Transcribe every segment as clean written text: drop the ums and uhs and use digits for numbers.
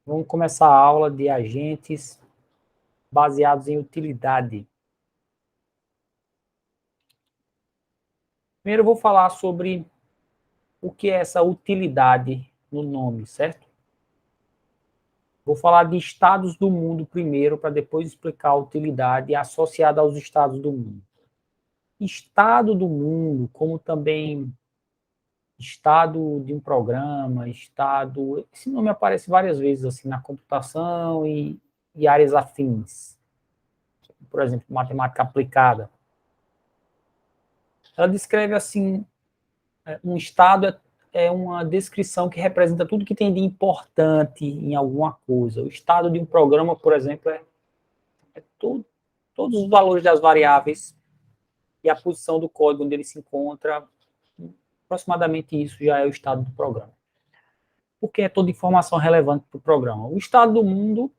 Vamos começar a aula de agentes baseados em utilidade. Primeiro eu vou falar sobre o que é essa utilidade no nome, certo? Vou falar de estados do mundo primeiro, para depois explicar a utilidade associada aos estados do mundo. Estado do mundo, como também estado de um programa, estado... Esse nome aparece várias vezes assim na computação e áreas afins. Por exemplo, matemática aplicada. Ela descreve assim, um estado é uma descrição que representa tudo que tem de importante em alguma coisa. O estado de um programa, por exemplo, é todos os valores das variáveis e a posição do código onde ele se encontra. Aproximadamente isso já é o estado do programa. Porque é toda informação relevante para o programa. O estado do mundo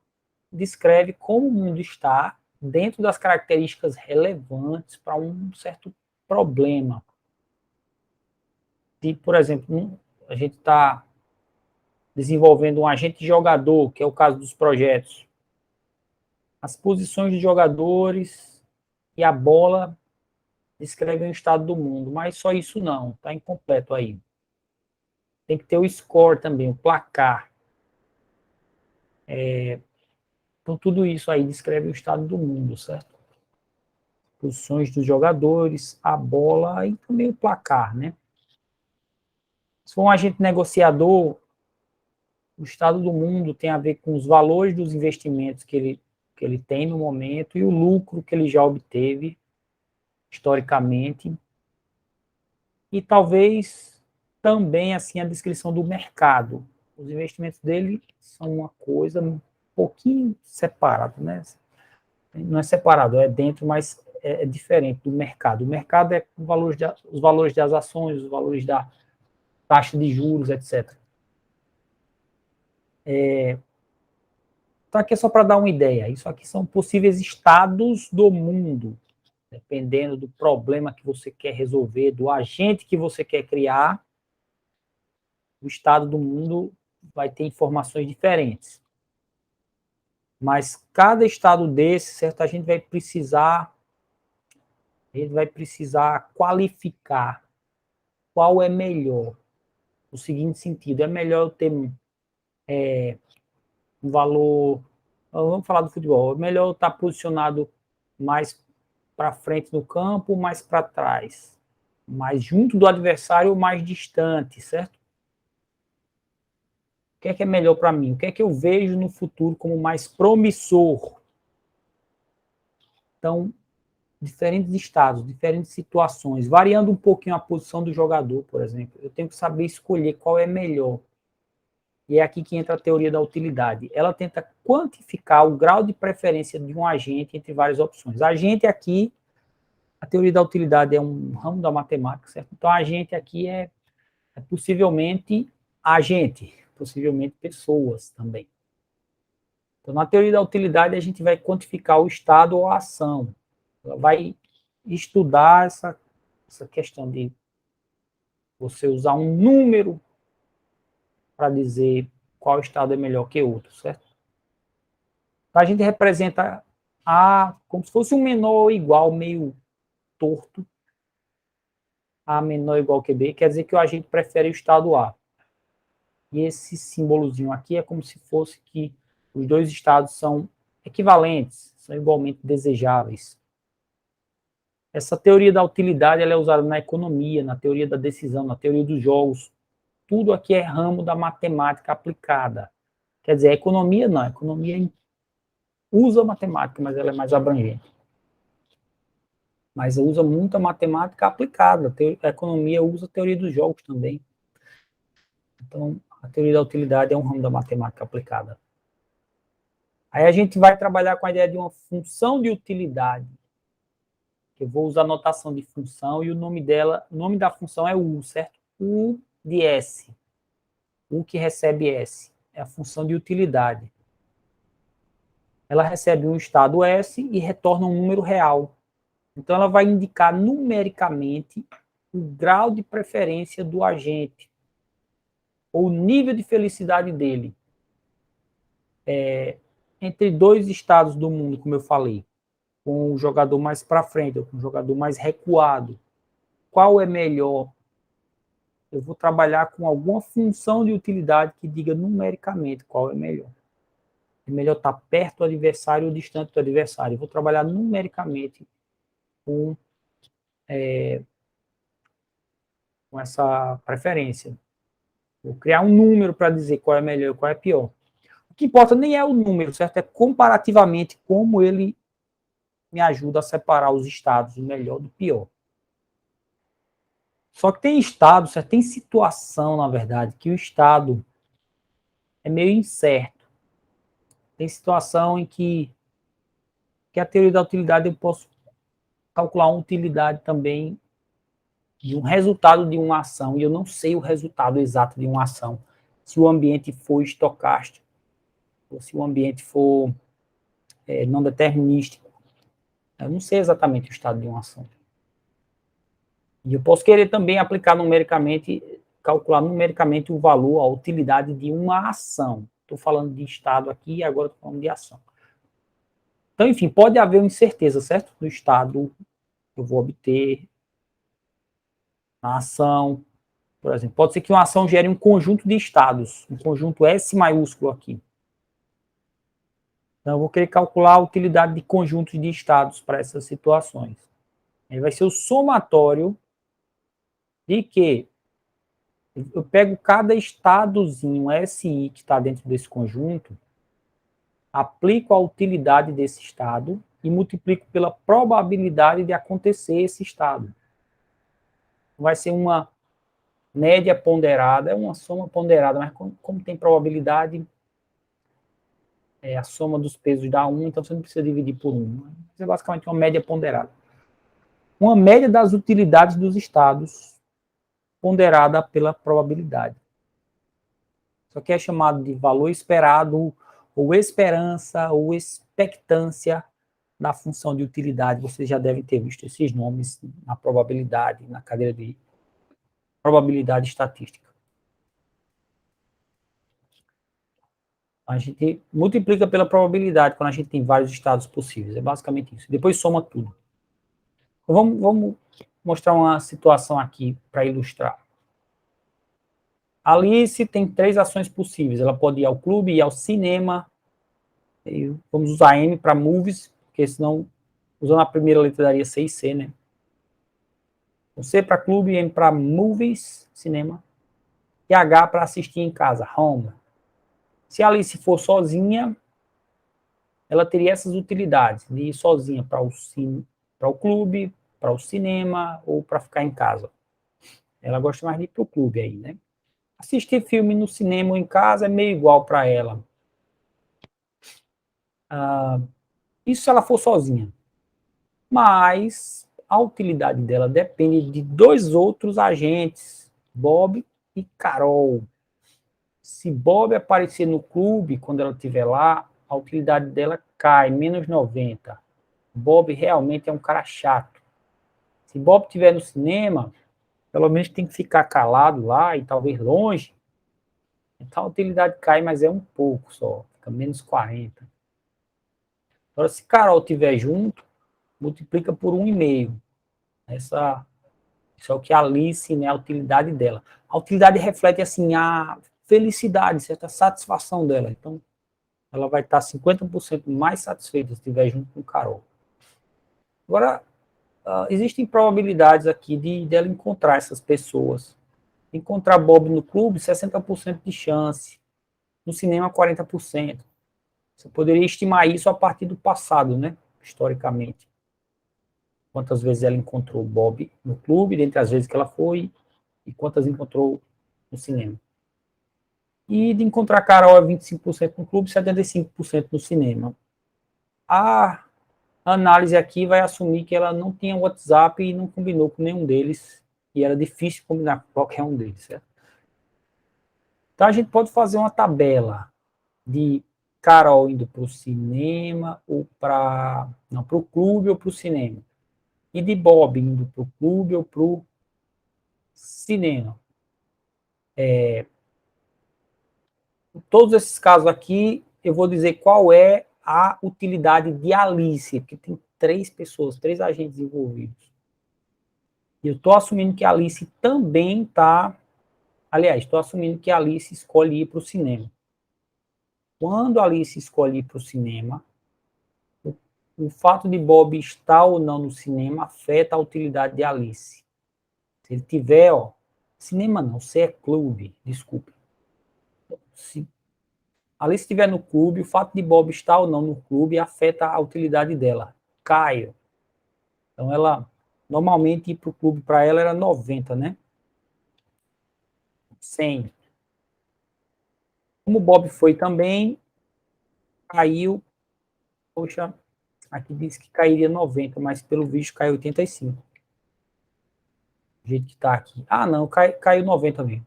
descreve como o mundo está dentro das características relevantes para um certo problema. E, por exemplo, a gente está desenvolvendo um agente jogador, que é o caso dos projetos. As posições dos jogadores e a bola descrevem o estado do mundo, mas só isso não, está incompleto aí. Tem que ter o score também, o placar. Então, tudo isso aí descreve o estado do mundo, certo? Posições dos jogadores, a bola e também o placar, né? Se for um agente negociador, o estado do mundo tem a ver com os valores dos investimentos que ele tem no momento e o lucro que ele já obteve historicamente, e talvez também assim a descrição do mercado. Os investimentos dele são uma coisa um pouquinho separada, né? Não é separado, é dentro, mas é diferente do mercado. O mercado é os valores das ações, os valores da taxa de juros, etc. Então, aqui é só para dar uma ideia. Isso aqui são possíveis estados do mundo, dependendo do problema que você quer resolver, do agente que você quer criar, o estado do mundo vai ter informações diferentes. Mas cada estado desse, certo, a gente vai precisar qualificar qual é melhor. No seguinte sentido, é melhor eu ter um valor, vamos falar do futebol, é melhor eu estar posicionado mais para frente no campo, mais para trás, mais junto do adversário ou mais distante, certo? O que é melhor para mim? O que é que eu vejo no futuro como mais promissor? Então, diferentes estados, diferentes situações, variando um pouquinho a posição do jogador, por exemplo. Eu tenho que saber escolher qual é melhor. E é aqui que entra a teoria da utilidade. Ela tenta quantificar o grau de preferência de um agente entre várias opções. Agente aqui, a teoria da utilidade é um ramo da matemática, certo? Então, agente aqui é possivelmente agente, possivelmente pessoas também. Então, na teoria da utilidade, a gente vai quantificar o estado ou a ação. Ela vai estudar essa questão de você usar um número para dizer qual estado é melhor que outro, certo? Então, a gente representa A como se fosse um menor ou igual, meio torto. A menor ou igual que B, quer dizer que o agente prefere o estado A. E esse símbolozinho aqui é como se fosse que os dois estados são equivalentes, são igualmente desejáveis. Essa teoria da utilidade ela é usada na economia, na teoria da decisão, na teoria dos jogos. Tudo aqui é ramo da matemática aplicada. Quer dizer, a economia não, a economia usa matemática, mas ela é mais abrangente. Mas usa muita matemática aplicada. A economia usa a teoria dos jogos também. Então, a teoria da utilidade é um ramo da matemática aplicada. Aí a gente vai trabalhar com a ideia de uma função de utilidade. Eu vou usar a notação de função e o nome da função é U, certo? U de S. U que recebe S. É a função de utilidade. Ela recebe um estado S e retorna um número real. Então, ela vai indicar numericamente o grau de preferência do agente, ou o nível de felicidade dele. entre dois estados do mundo, como eu falei, com o jogador mais para frente, ou com o jogador mais recuado, qual é melhor? Eu vou trabalhar com alguma função de utilidade que diga numericamente qual é melhor. É melhor estar perto do adversário ou distante do adversário. Eu vou trabalhar numericamente com essa preferência. Vou criar um número para dizer qual é melhor e qual é pior. O que importa nem é o número, certo? É comparativamente como ele me ajuda a separar os estados, o melhor do pior. Só que tem estado, certo? Tem situação, na verdade, que o estado é meio incerto. Tem situação em que a teoria da utilidade eu posso calcular uma utilidade também de um resultado de uma ação, e eu não sei o resultado exato de uma ação, se o ambiente for estocástico, ou se o ambiente for não determinístico. Eu não sei exatamente o estado de uma ação. E eu posso querer também aplicar numericamente, calcular numericamente o valor, a utilidade de uma ação. Estou falando de estado aqui e agora estou falando de ação. Então, enfim, pode haver uma incerteza, certo? Do estado que eu vou obter na ação. Por exemplo, pode ser que uma ação gere um conjunto de estados, um conjunto S maiúsculo aqui. Então, eu vou querer calcular a utilidade de conjuntos de estados para essas situações. Aí vai ser o somatório de que eu pego cada estadozinho SI que está dentro desse conjunto, aplico a utilidade desse estado e multiplico pela probabilidade de acontecer esse estado. Vai ser uma média ponderada, é uma soma ponderada, mas como tem probabilidade, a soma dos pesos dá 1, então você não precisa dividir por 1. Isso é basicamente uma média ponderada. Uma média das utilidades dos estados ponderada pela probabilidade. Isso aqui é chamado de valor esperado, ou esperança, ou expectância da função de utilidade. Vocês já devem ter visto esses nomes na probabilidade, na cadeira de probabilidade estatística. A gente multiplica pela probabilidade quando a gente tem vários estados possíveis. É basicamente isso. Depois soma tudo. Então, vamos mostrar uma situação aqui para ilustrar. A Alice tem 3 ações possíveis. Ela pode ir ao clube, ir ao cinema. Vamos usar M para movies, porque senão, usando a primeira letra, daria C e C, né? Então, C para clube, M para movies, cinema. E H para assistir em casa, home. Se a Alice for sozinha, ela teria essas utilidades, de ir sozinha para o clube, para o cinema ou para ficar em casa. Ela gosta mais de ir para o clube aí, né? Assistir filme no cinema ou em casa é meio igual para ela. Isso se ela for sozinha. Mas a utilidade dela depende de 2 outros agentes, Bob e Carol. Se Bob aparecer no clube, quando ela estiver lá, a utilidade dela cai, menos 90. Bob realmente é um cara chato. Se Bob estiver no cinema, pelo menos tem que ficar calado lá e talvez longe. Então a utilidade cai, mas é um pouco só, fica menos 40. Agora, se Carol estiver junto, multiplica por 1,5. Isso é o que a Alice, né, a utilidade dela. A utilidade reflete, assim, a felicidade, certa satisfação dela. Então, ela vai estar 50% mais satisfeita se estiver junto com Carol. Agora, existem probabilidades aqui dela encontrar essas pessoas. Encontrar Bob no clube, 60% de chance. No cinema, 40%. Você poderia estimar isso a partir do passado, né? Historicamente. Quantas vezes ela encontrou Bob no clube, dentre as vezes que ela foi, e quantas encontrou no cinema. E de encontrar Carol é 25% no clube, 75% no cinema. A análise aqui vai assumir que ela não tinha WhatsApp e não combinou com nenhum deles, e era difícil combinar com qualquer um deles, certo? Então a gente pode fazer uma tabela de Carol indo para o cinema ou para o clube ou para o cinema. E de Bob indo para o clube ou para o cinema. Todos esses casos aqui, eu vou dizer qual é a utilidade de Alice, porque tem 3 pessoas, 3 agentes envolvidos. E eu estou assumindo que a Alice também está... Aliás, estou assumindo que a Alice escolhe ir para o cinema. Quando a Alice escolhe ir para o cinema, o fato de Bob estar ou não no cinema afeta a utilidade de Alice. Se ele tiver, ó, cinema não, se é clube, desculpe. Se Alice estiver no clube, o fato de Bob estar ou não no clube afeta a utilidade dela. Caio. Então, ela, normalmente, ir para o clube para ela era 90, né? 100. Como o Bob foi também, caiu, poxa, aqui diz que cairia 90, mas pelo visto caiu 85. Do jeito que está aqui. Ah, não, caiu 90 mesmo.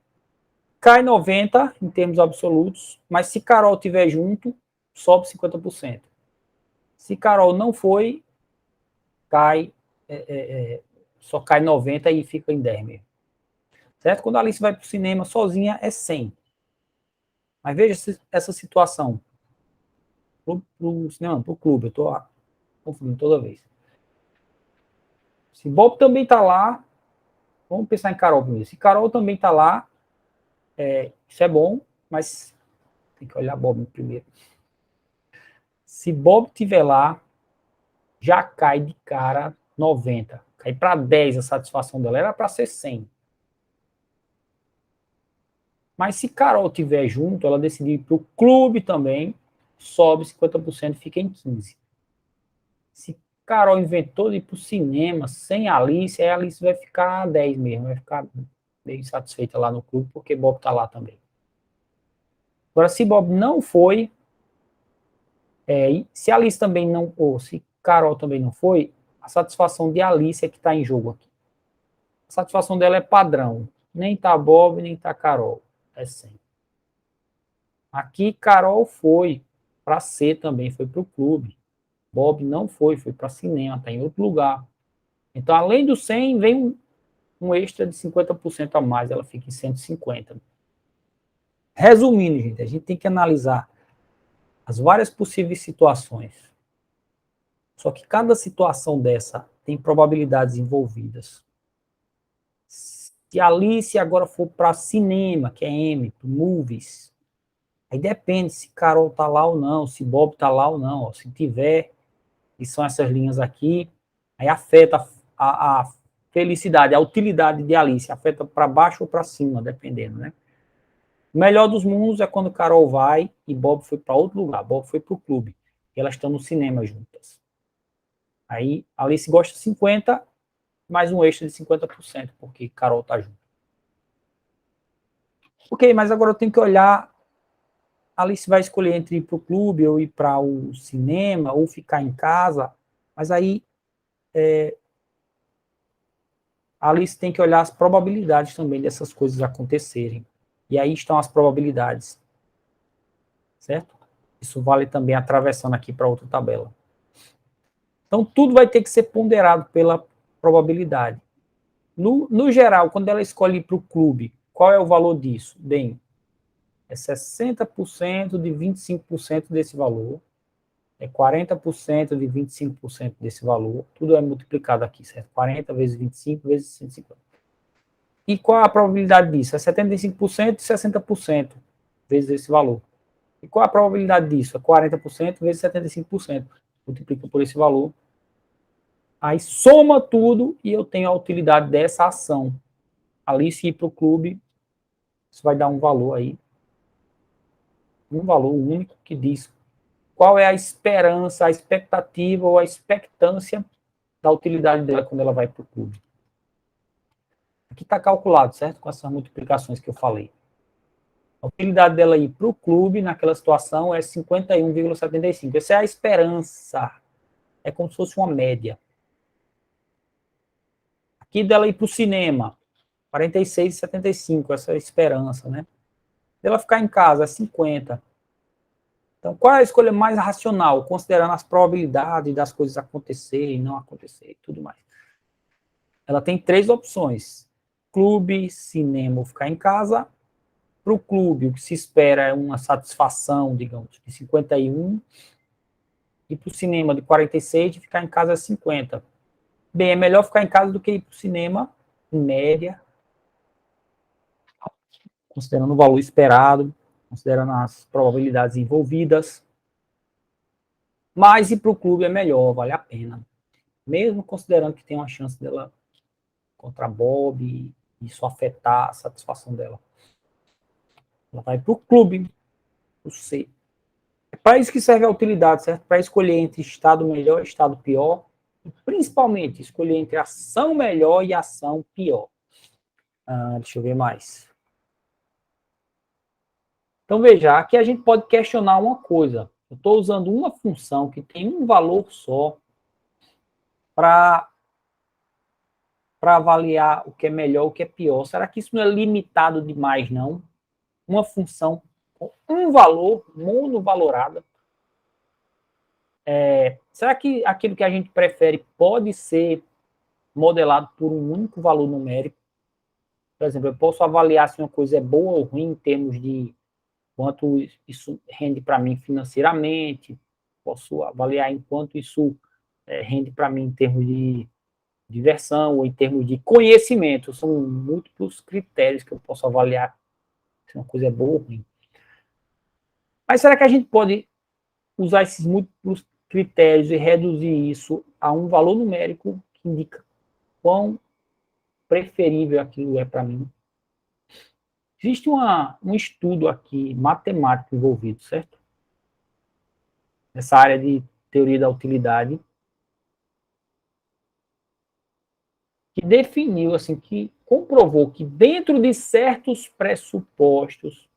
Cai 90 em termos absolutos, mas se Carol estiver junto, sobe 50%. Se Carol não foi, cai, só cai 90 e fica em 10 mesmo. Certo? Quando a Alice vai para o cinema sozinha, é 100. Mas veja essa situação. Para o cinema, para o clube, eu estou confundindo toda vez. Se Bob também está lá, vamos pensar em Carol primeiro. Se Carol também está lá, isso é bom, mas tem que olhar Bob primeiro. Se Bob estiver lá, já cai de cara 90. Cai para 10 a satisfação dela. Era para ser 100. Mas se Carol estiver junto, ela decidir ir para o clube também, sobe 50% e fica em 15. Se Carol inventou de ir para o cinema sem Alice, aí a Alice vai ficar 10 mesmo. Vai ficar bem satisfeita lá no clube, porque Bob está lá também. Agora, se Bob não foi, se Alice também não, ou se Carol também não foi, a satisfação de Alice é que está em jogo aqui. A satisfação dela é padrão. Nem tá Bob, nem tá Carol. É 100. Aqui, Carol foi para C também, foi para o clube. Bob não foi para cinema, está em outro lugar. Então, além do 100, vem um extra de 50% a mais, ela fica em 150. Resumindo, gente, a gente tem que analisar as várias possíveis situações. Só que cada situação dessa tem probabilidades envolvidas. Se a Alice agora for para cinema, que é M, para movies, aí depende se Carol tá lá ou não, se Bob tá lá ou não. Ó. Se tiver, e são essas linhas aqui, aí afeta a felicidade, a utilidade de Alice, afeta para baixo ou para cima, dependendo, né? O melhor dos mundos é quando Carol vai e Bob foi para outro lugar, Bob foi para o clube, e elas estão no cinema juntas. Aí Alice gosta de 50%, mais um extra de 50%, porque Carol tá junto. Ok, mas agora eu tenho que olhar, Alice vai escolher entre ir para o clube, ou ir para o cinema, ou ficar em casa, mas aí a Alice tem que olhar as probabilidades também dessas coisas acontecerem. E aí estão as probabilidades. Certo? Isso vale também atravessando aqui para outra tabela. Então, tudo vai ter que ser ponderado pela probabilidade. No geral, quando ela escolhe ir para o clube, qual é o valor disso? Bem, é 60% de 25% desse valor, é 40% de 25% desse valor, tudo é multiplicado aqui, certo? 40 vezes 25 vezes 150. E qual a probabilidade disso? É 75% e 60% vezes esse valor. E qual a probabilidade disso? É 40% vezes 75%. Multiplica por esse valor. Aí soma tudo e eu tenho a utilidade dessa ação. Ali, se ir para o clube, isso vai dar um valor aí. Um valor único que diz qual é a esperança, a expectativa ou a expectância da utilidade dela quando ela vai para o clube. Aqui está calculado, certo? Com essas multiplicações que eu falei. A utilidade dela ir para o clube, naquela situação, é 51,75. Essa é a esperança. É como se fosse uma média. Aqui dela ir para o cinema, 46,75, essa é a esperança, né? Dela ficar em casa, é 50. Então, qual é a escolha mais racional, considerando as probabilidades das coisas acontecerem, não acontecerem e tudo mais? Ela tem 3 opções. Clube, cinema ou ficar em casa. para o clube, o que se espera é uma satisfação, digamos, de 51, e para o cinema de 46, de ficar em casa 50. Bem, é melhor ficar em casa do que ir para o cinema, em média, considerando o valor esperado, considerando as probabilidades envolvidas. Mas ir para o clube é melhor, vale a pena. Mesmo considerando que tem uma chance dela contra a Bob e isso afetar a satisfação dela. Ela vai para o clube, o C. É para isso que serve a utilidade, certo? Para escolher entre estado melhor e estado pior. E principalmente, escolher entre ação melhor e ação pior. Deixa eu ver mais. Então, veja, aqui a gente pode questionar uma coisa. Eu estou usando uma função que tem um valor só para avaliar o que é melhor, o que é pior. Será que isso não é limitado demais, não? Uma função com um valor, monovalorada. Será que aquilo que a gente prefere pode ser modelado por um único valor numérico? Por exemplo, eu posso avaliar se uma coisa é boa ou ruim em termos de quanto isso rende para mim financeiramente, posso avaliar em quanto isso rende para mim em termos de diversão ou em termos de conhecimento. São múltiplos critérios que eu posso avaliar se uma coisa é boa ou ruim. Mas será que a gente pode usar esses múltiplos critérios e reduzir isso a um valor numérico que indica quão preferível aquilo é para mim? Existe um estudo aqui matemático envolvido, certo? Nessa área de teoria da utilidade, que definiu, assim, que comprovou que dentro de certos pressupostos,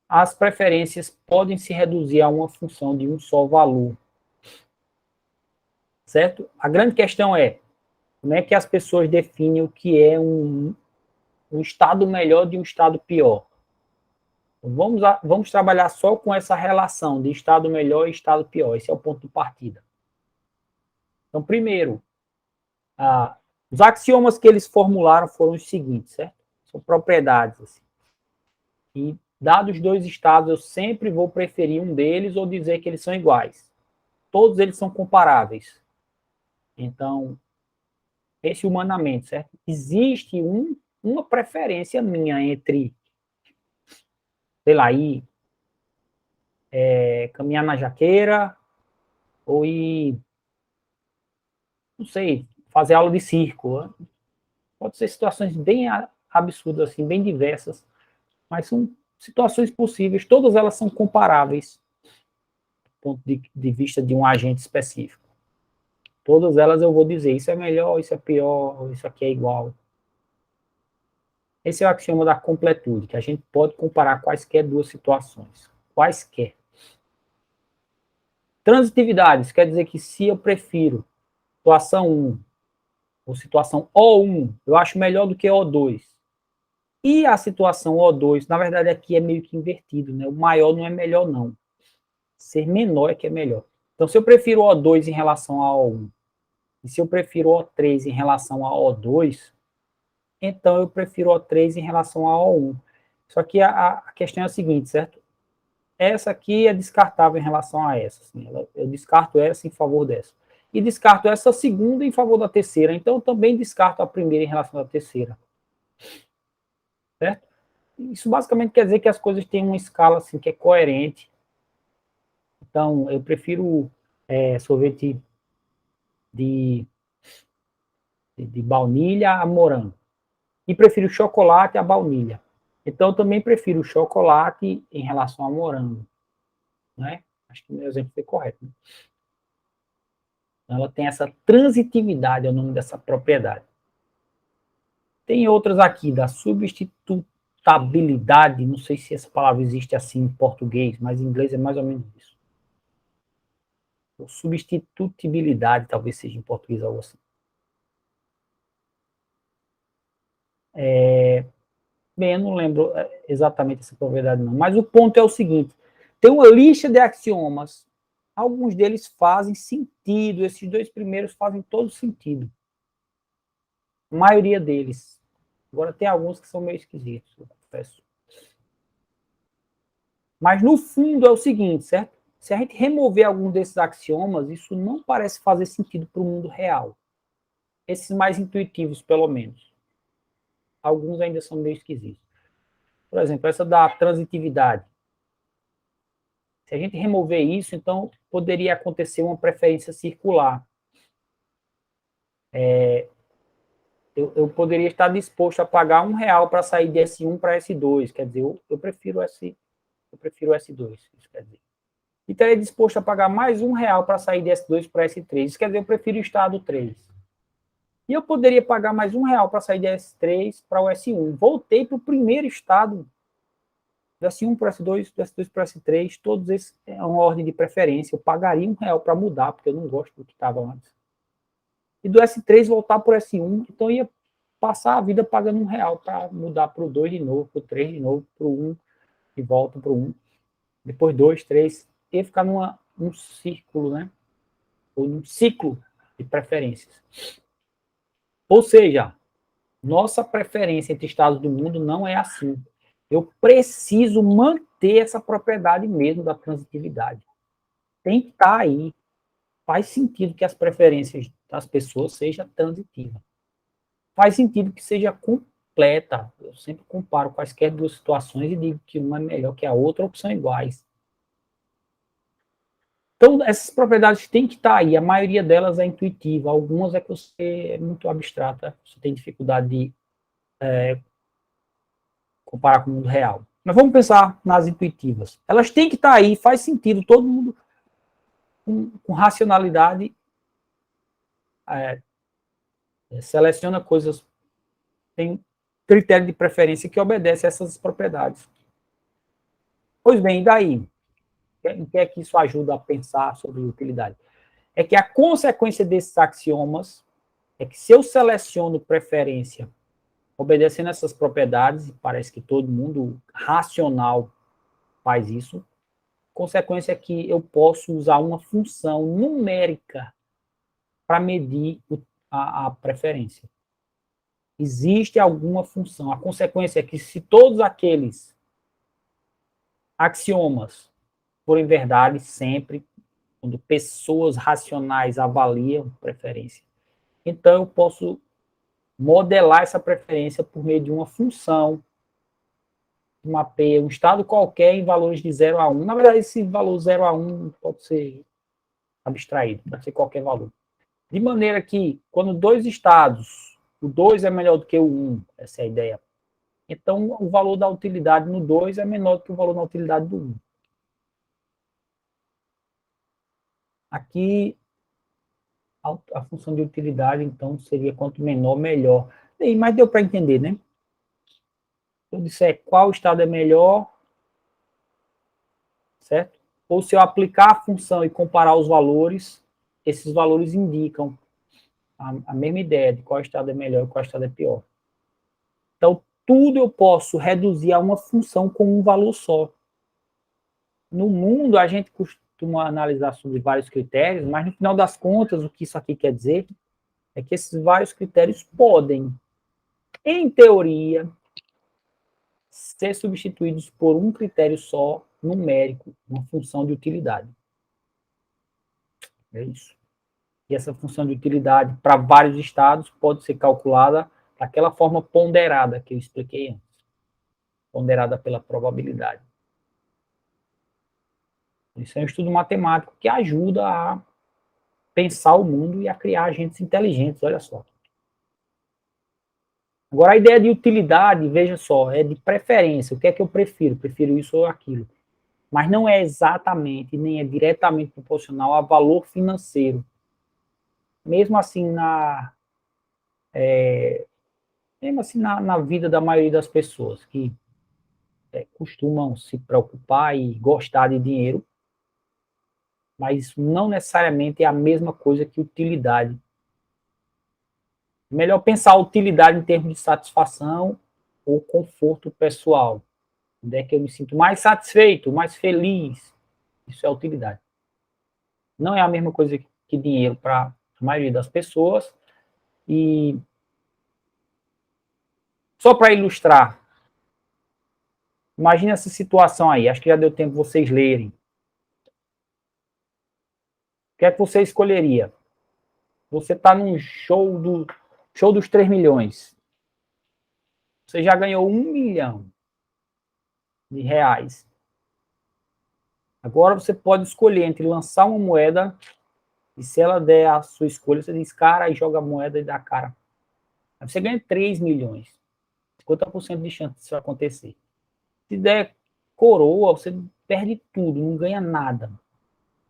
as preferências podem se reduzir a uma função de um só valor. Certo? A grande questão é como é que as pessoas definem o que é um estado melhor de um estado pior. Vamos trabalhar só com essa relação de estado melhor e estado pior. Esse é o ponto de partida. Então, primeiro, os axiomas que eles formularam foram os seguintes, certo? São propriedades. Assim. E, dados dois estados, eu sempre vou preferir um deles ou dizer que eles são iguais. Todos eles são comparáveis. Então, esse humanamente, certo? Existe uma preferência minha entre, sei lá, caminhar na jaqueira ou ir, não sei, fazer aula de circo. Pode ser situações bem absurdas, assim, bem diversas, mas são situações possíveis, todas elas são comparáveis do ponto de vista de um agente específico. Todas elas eu vou dizer, isso é melhor, isso é pior, isso aqui é igual. Esse é o axioma da completude, que a gente pode comparar quaisquer duas situações. Quaisquer. Transitividade, isso quer dizer que se eu prefiro situação 1 ou situação O1, eu acho melhor do que O2. E a situação O2, na verdade, aqui é meio que invertido, né? O maior não é melhor, não. Ser menor é que é melhor. Então, se eu prefiro O2 em relação a O1, e se eu prefiro O3 em relação a O2, então eu prefiro O3 em relação a O1. Só que a questão é a seguinte, certo? Essa aqui é descartável em relação a essa. Assim, eu descarto essa em favor dessa. E descarto essa segunda em favor da terceira. Então, eu também descarto a primeira em relação à terceira. Certo? Isso basicamente quer dizer que as coisas têm uma escala assim, que é coerente. Então, eu prefiro sorvete de baunilha a morango. E prefiro chocolate a baunilha. Então, eu também prefiro chocolate em relação a morango. Né? Acho que o meu exemplo foi correto. Né? Ela tem essa transitividade, é o nome dessa propriedade. Tem outras aqui, da substitutabilidade, não sei se essa palavra existe assim em português, mas em inglês é mais ou menos isso. Ou substitutibilidade, talvez seja em português algo assim. Bem, eu não lembro exatamente essa propriedade não, mas o ponto é o seguinte, tem uma lista de axiomas, alguns deles fazem sentido, esses dois primeiros fazem todo sentido. A maioria deles. Agora tem alguns que são meio esquisitos, eu confesso. Mas, no fundo, é o seguinte, certo? Se a gente remover algum desses axiomas, isso não parece fazer sentido para o mundo real. Esses mais intuitivos, pelo menos. Alguns ainda são meio esquisitos. Por exemplo, essa da transitividade. Se a gente remover isso, então poderia acontecer uma preferência circular. Eu poderia estar disposto a pagar R$ 1 para sair de S1 para S2. Quer dizer, eu prefiro S2. Isso quer dizer. E estaria disposto a pagar mais R$ 1 para sair de S2 para S3. Isso quer dizer, eu prefiro o estado 3. E eu poderia pagar mais R$ 1 para sair de S3 para o S1. Voltei para o primeiro estado, do S1 para o S2, do S2 para o S3, todos esses é uma ordem de preferência. Eu pagaria R$ 1 para mudar, porque eu não gosto do que estava antes. E do S3 voltar para o S1, então eu ia passar a vida pagando R$ 1 para mudar para o 2 de novo, para o 3 de novo, para o 1, e volta para o 1. Depois 2, 3, ia ficar num círculo, né? Ou num ciclo de preferências. Ou seja, nossa preferência entre estados do mundo não é assim. Eu preciso manter essa propriedade mesmo da transitividade. Tem que estar aí. Faz sentido que as preferências das pessoas sejam transitivas. Faz sentido que seja completa. Eu sempre comparo quaisquer duas situações e digo que uma é melhor que a outra ou que são iguais. Então, essas propriedades têm que estar aí. A maioria delas é intuitiva. Algumas é que você é muito abstrata. Você tem dificuldade de comparar com o mundo real. Mas vamos pensar nas intuitivas. Elas têm que estar aí, faz sentido, todo mundo com racionalidade seleciona coisas, tem critério de preferência que obedece a essas propriedades. Pois bem, e daí? Em que é que isso ajuda a pensar sobre utilidade? É que a consequência desses axiomas é que se eu seleciono preferência obedecendo essas propriedades, parece que todo mundo racional faz isso, consequência é que eu posso usar uma função numérica para medir a preferência. Existe alguma função. A consequência é que se todos aqueles axiomas forem verdade sempre, quando pessoas racionais avaliam preferência, então eu posso modelar essa preferência por meio de uma função que mapeia um estado qualquer em valores de 0 a 1. Na verdade, esse valor 0 a 1 pode ser abstraído, pode ser qualquer valor. De maneira que, quando dois estados, o 2 é melhor do que o 1, essa é a ideia, então o valor da utilidade no 2 é menor do que o valor da utilidade do 1. Aqui, a função de utilidade, então, seria quanto menor, melhor. Mas deu para entender, né? Se eu disser qual estado é melhor, certo? Ou se eu aplicar a função e comparar os valores, esses valores indicam a mesma ideia de qual estado é melhor e qual estado é pior. Então, tudo eu posso reduzir a uma função com um valor só. No mundo, a gente costuma analisar sobre vários critérios, mas no final das contas, o que isso aqui quer dizer é que esses vários critérios podem, em teoria, ser substituídos por um critério só, numérico, uma função de utilidade. É isso. E essa função de utilidade para vários estados pode ser calculada daquela forma ponderada que eu expliquei antes, ponderada pela probabilidade. Isso é um estudo matemático que ajuda a pensar o mundo e a criar agentes inteligentes, olha só. Agora, a ideia de utilidade, veja só, é de preferência. O que é que eu prefiro? Prefiro isso ou aquilo. Mas não é exatamente, nem é diretamente proporcional a valor financeiro. Mesmo assim, na vida da maioria das pessoas que costumam se preocupar e gostar de dinheiro, mas isso não necessariamente é a mesma coisa que utilidade. Melhor pensar a utilidade em termos de satisfação ou conforto pessoal. Onde é que eu me sinto mais satisfeito, mais feliz. Isso é utilidade. Não é a mesma coisa que dinheiro para a maioria das pessoas. E só para ilustrar Imagina essa situação aí, acho que já deu tempo de vocês lerem. O que é que você escolheria? Você está num show dos 3 milhões. Você já ganhou 1 milhão de reais. Agora você pode escolher entre lançar uma moeda e se ela der a sua escolha, você diz cara e joga a moeda e dá cara. Aí você ganha 3 milhões. 50% de chance disso acontecer. Se der coroa, você perde tudo, não ganha nada.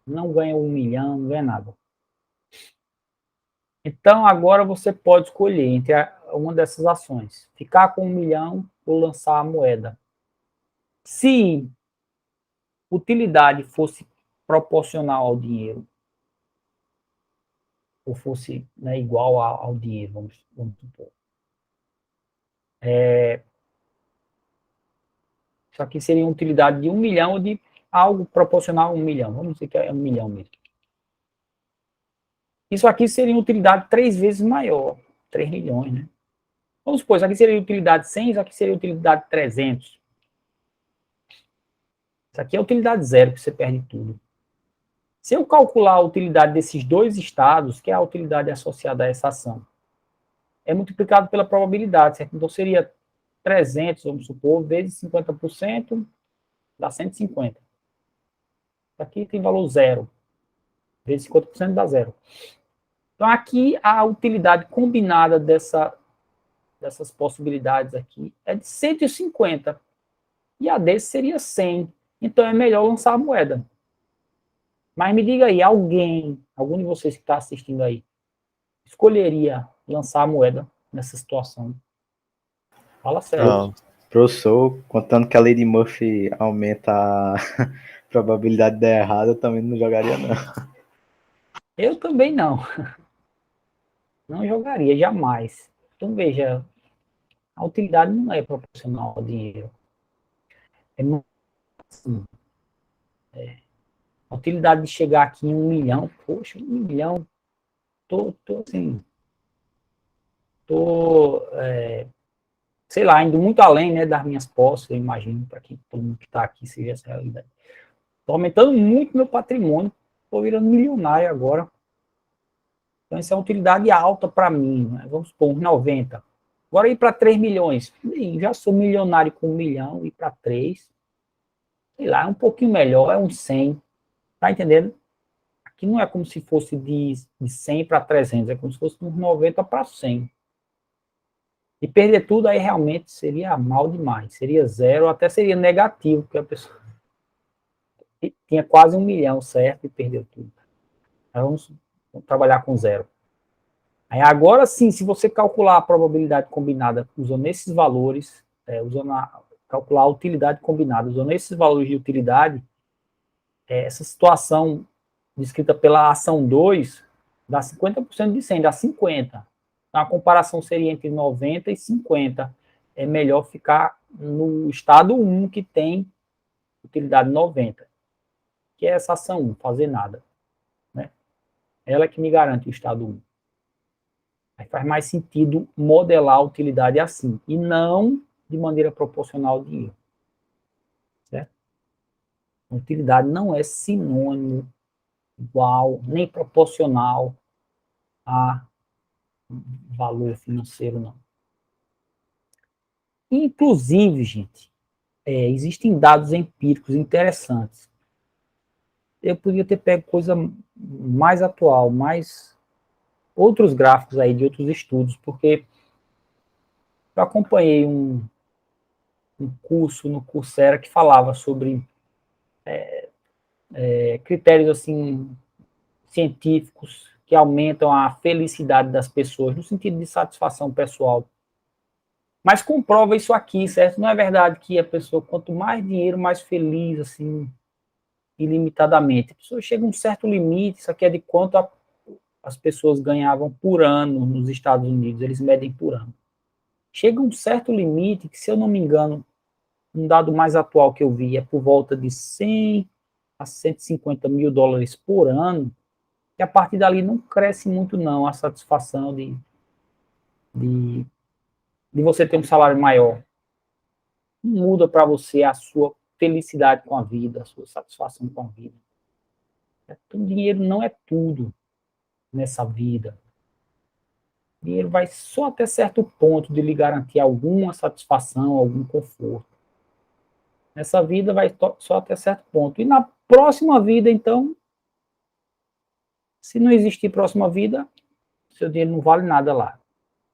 Não ganha 1 milhão, não ganha nada. Então, agora você pode escolher entre uma dessas ações. Ficar com 1 milhão ou lançar a moeda. Se utilidade fosse proporcional ao dinheiro, ou fosse, né, igual ao dinheiro, vamos supor. Isso aqui seria uma utilidade de 1 milhão ou de algo proporcional a 1 milhão. Vamos dizer que é 1 milhão mesmo. Isso aqui seria uma utilidade 3 vezes maior. 3 milhões, né? Vamos supor, isso aqui seria utilidade 100, isso aqui seria utilidade 300. Isso aqui é utilidade zero, que você perde tudo. Se eu calcular a utilidade desses dois estados, que é a utilidade associada a essa ação, é multiplicado pela probabilidade, certo? Então seria 300, vamos supor, vezes 50%, dá 150. Aqui tem valor zero. Vezes 50% dá zero. Então aqui a utilidade combinada dessas possibilidades aqui é de 150. E a desse seria 100. Então é melhor lançar a moeda. Mas me diga aí, algum de vocês que está assistindo aí, escolheria lançar a moeda nessa situação? Fala sério. Não, professor, contando que a Lady Murphy aumenta a probabilidade de dar errado, eu também não jogaria, não. Eu também não. Não jogaria, jamais. Então veja, a utilidade não é proporcional ao dinheiro. É assim, a utilidade de chegar aqui em 1 milhão, poxa, 1 milhão, tô assim, sei lá, indo muito além, né, das minhas posses, eu imagino, para quem todo mundo que está aqui seja essa realidade. Estou aumentando muito meu patrimônio, estou virando milionário agora. Então, isso é uma utilidade alta para mim, né? Vamos supor, uns 90. Agora ir para 3 milhões. Bem, já sou milionário com 1 milhão, ir para 3, sei lá, é um pouquinho melhor, é uns 100. Tá entendendo? Aqui não é como se fosse de 100 para 300, é como se fosse de uns 90 para 100. E perder tudo aí realmente seria mal demais. Seria zero, até seria negativo, porque a pessoa tinha quase 1 milhão, certo? E perdeu tudo. Aí vamos trabalhar com zero. Aí agora sim, se você calcular a probabilidade combinada usando esses valores, calcular a utilidade combinada usando esses valores de utilidade, essa situação descrita pela ação 2 dá 50% de 100, dá 50. Então, a comparação seria entre 90 e 50. É melhor ficar no estado 1, que tem utilidade 90, que é essa ação 1, fazer nada. Né? Ela é que me garante o estado 1. Aí faz mais sentido modelar a utilidade assim, e não de maneira proporcional ao dinheiro. Certo? A utilidade não é sinônimo, igual, nem proporcional a valor financeiro, não. Inclusive, gente, existem dados empíricos interessantes. Eu podia ter pego coisa mais atual, mais outros gráficos aí de outros estudos, porque eu acompanhei um curso no Coursera que falava sobre critérios assim científicos que aumentam a felicidade das pessoas no sentido de satisfação pessoal. Mas comprova isso aqui, certo? Não é verdade que a pessoa, quanto mais dinheiro, mais feliz, assim, ilimitadamente. A pessoa chega a um certo limite, isso aqui é de quanto as pessoas ganhavam por ano nos Estados Unidos, eles medem por ano. Chega a um certo limite, que se eu não me engano, um dado mais atual que eu vi é por volta de 100 a 150 mil dólares por ano, e a partir dali não cresce muito não a satisfação de você ter um salário maior. não muda para você a sua felicidade com a vida, a sua satisfação com a vida. Então, dinheiro não é tudo nessa vida. Dinheiro vai só até certo ponto de lhe garantir alguma satisfação, algum conforto. Nessa vida vai só até certo ponto. E na próxima vida, então, se não existir próxima vida, seu dinheiro não vale nada lá.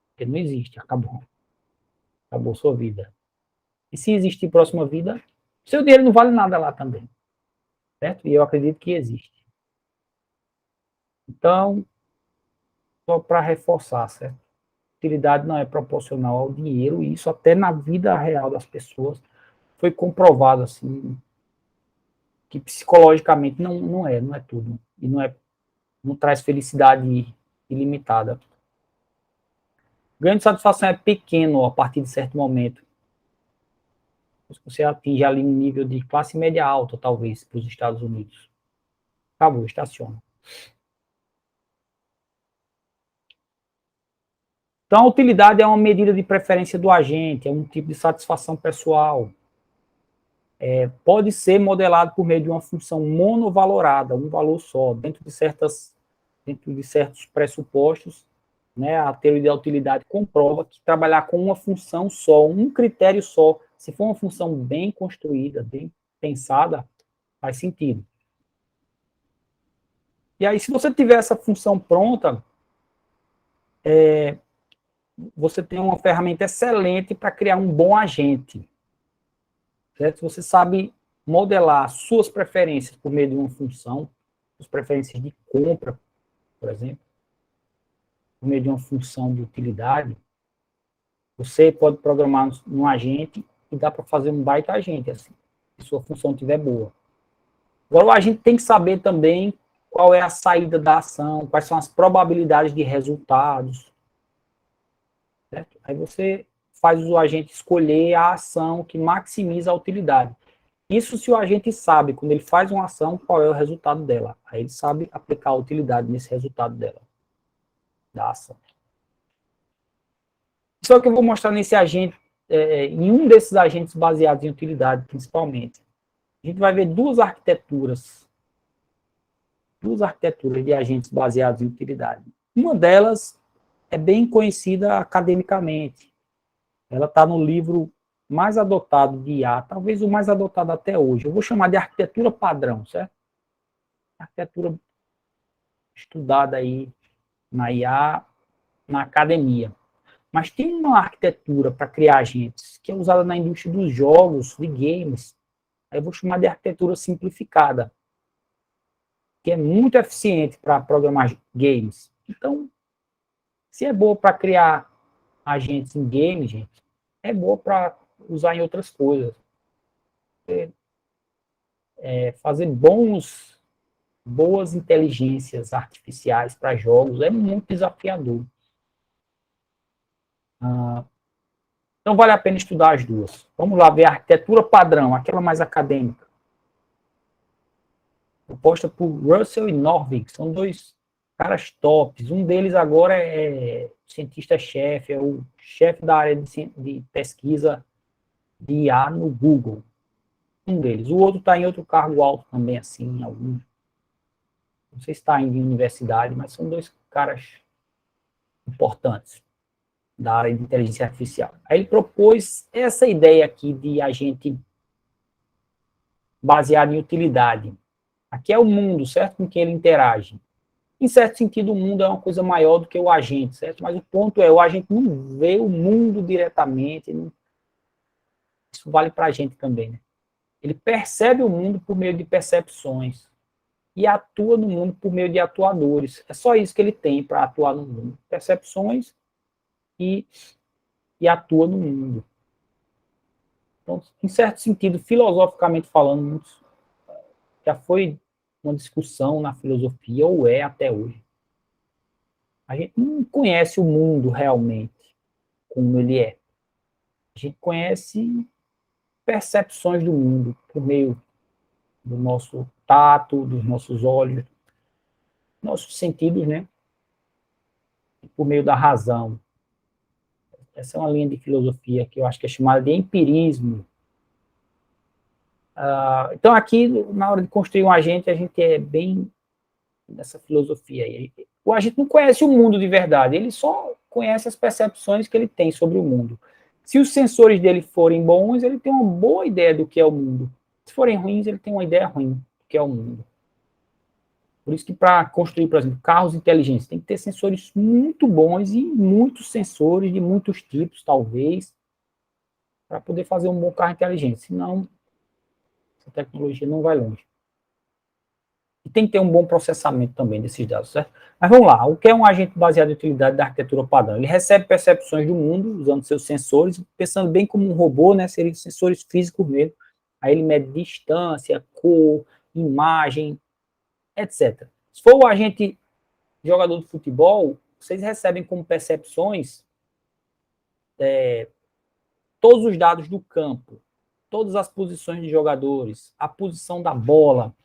Porque não existe, acabou. Acabou sua vida. E se existir próxima vida, seu dinheiro não vale nada lá também. Certo? E eu acredito que existe. Então, só para reforçar, certo? Utilidade não é proporcional ao dinheiro, e isso até na vida real das pessoas foi comprovado, assim, que psicologicamente não é tudo. E não traz felicidade ilimitada. O ganho de satisfação é pequeno a partir de certo momento. Você atinge ali um nível de classe média alta, talvez, para os Estados Unidos. Acabou, estaciona. Então, a utilidade é uma medida de preferência do agente, é um tipo de satisfação pessoal. Pode ser modelado por meio de uma função monovalorada, um valor só, dentro de certos pressupostos, né, a teoria da utilidade comprova que trabalhar com uma função só, um critério só, se for uma função bem construída, bem pensada, faz sentido. E aí, se você tiver essa função pronta, você tem uma ferramenta excelente para criar um bom agente. Certo? Você sabe modelar suas preferências por meio de uma função, as preferências de compra, por exemplo, por meio de uma função de utilidade. Você pode programar num agente e dá para fazer um baita agente, assim, se sua função estiver boa. Agora, o agente tem que saber também qual é a saída da ação, quais são as probabilidades de resultados. Certo? Aí você faz o agente escolher a ação que maximiza a utilidade. Isso se o agente sabe, quando ele faz uma ação, qual é o resultado dela. Aí ele sabe aplicar a utilidade nesse resultado dela, da ação. Só que eu vou mostrar nesse agente, em um desses agentes baseados em utilidade, principalmente. A gente vai ver duas arquiteturas de agentes baseados em utilidade. Uma delas é bem conhecida academicamente. Ela está no livro mais adotado de IA, talvez o mais adotado até hoje. Eu vou chamar de arquitetura padrão, certo? Arquitetura estudada aí na IA, na academia. Mas tem uma arquitetura para criar agentes que é usada na indústria dos jogos, de games. Aí eu vou chamar de arquitetura simplificada, que é muito eficiente para programar games. Então, se é boa para criar agentes em games, gente, é boa para usar em outras coisas. Fazer boas inteligências artificiais para jogos é muito desafiador. Então, vale a pena estudar as duas. Vamos lá ver a arquitetura padrão, aquela mais acadêmica. Proposta por Russell e Norvig, são dois caras tops. Um deles agora é cientista-chefe, é o chefe da área de pesquisa de IA no Google. Um deles. O outro está em outro cargo alto também, assim, algum. Não sei se está em universidade, mas são dois caras importantes da área de inteligência artificial. Aí ele propôs essa ideia aqui de agente baseado em utilidade. Aqui é o mundo, certo? Com quem ele interage. Em certo sentido, o mundo é uma coisa maior do que o agente, certo? Mas o ponto é, o agente não vê o mundo diretamente. Isso vale para a gente também, né? Ele percebe o mundo por meio de percepções e atua no mundo por meio de atuadores. É só isso que ele tem para atuar no mundo. Percepções e atua no mundo. Então, em certo sentido, filosoficamente falando, já foi uma discussão na filosofia, ou é até hoje. A gente não conhece o mundo realmente como ele é. A gente conhece percepções do mundo por meio do nosso tato, dos nossos olhos, nossos sentidos, né? Por meio da razão. Essa é uma linha de filosofia que eu acho que é chamada de empirismo. Então, aqui, na hora de construir um agente, a gente é bem nessa filosofia aí. O agente não conhece o mundo de verdade, ele só conhece as percepções que ele tem sobre o mundo. Se os sensores dele forem bons, ele tem uma boa ideia do que é o mundo. Se forem ruins, ele tem uma ideia ruim do que é o mundo. Por isso que para construir, por exemplo, carros inteligentes, tem que ter sensores muito bons e muitos sensores de muitos tipos, talvez, para poder fazer um bom carro inteligente. Senão, essa tecnologia não vai longe. E tem que ter um bom processamento também desses dados, certo? Mas vamos lá, o que é um agente baseado em utilidade da arquitetura padrão? Ele recebe percepções do mundo, usando seus sensores, pensando bem como um robô, né? Seriam sensores físicos mesmo. Aí ele mede distância, cor, imagem, etc. Se for o agente jogador de futebol, vocês recebem como percepções todos os dados do campo, todas as posições de jogadores, a posição da bola,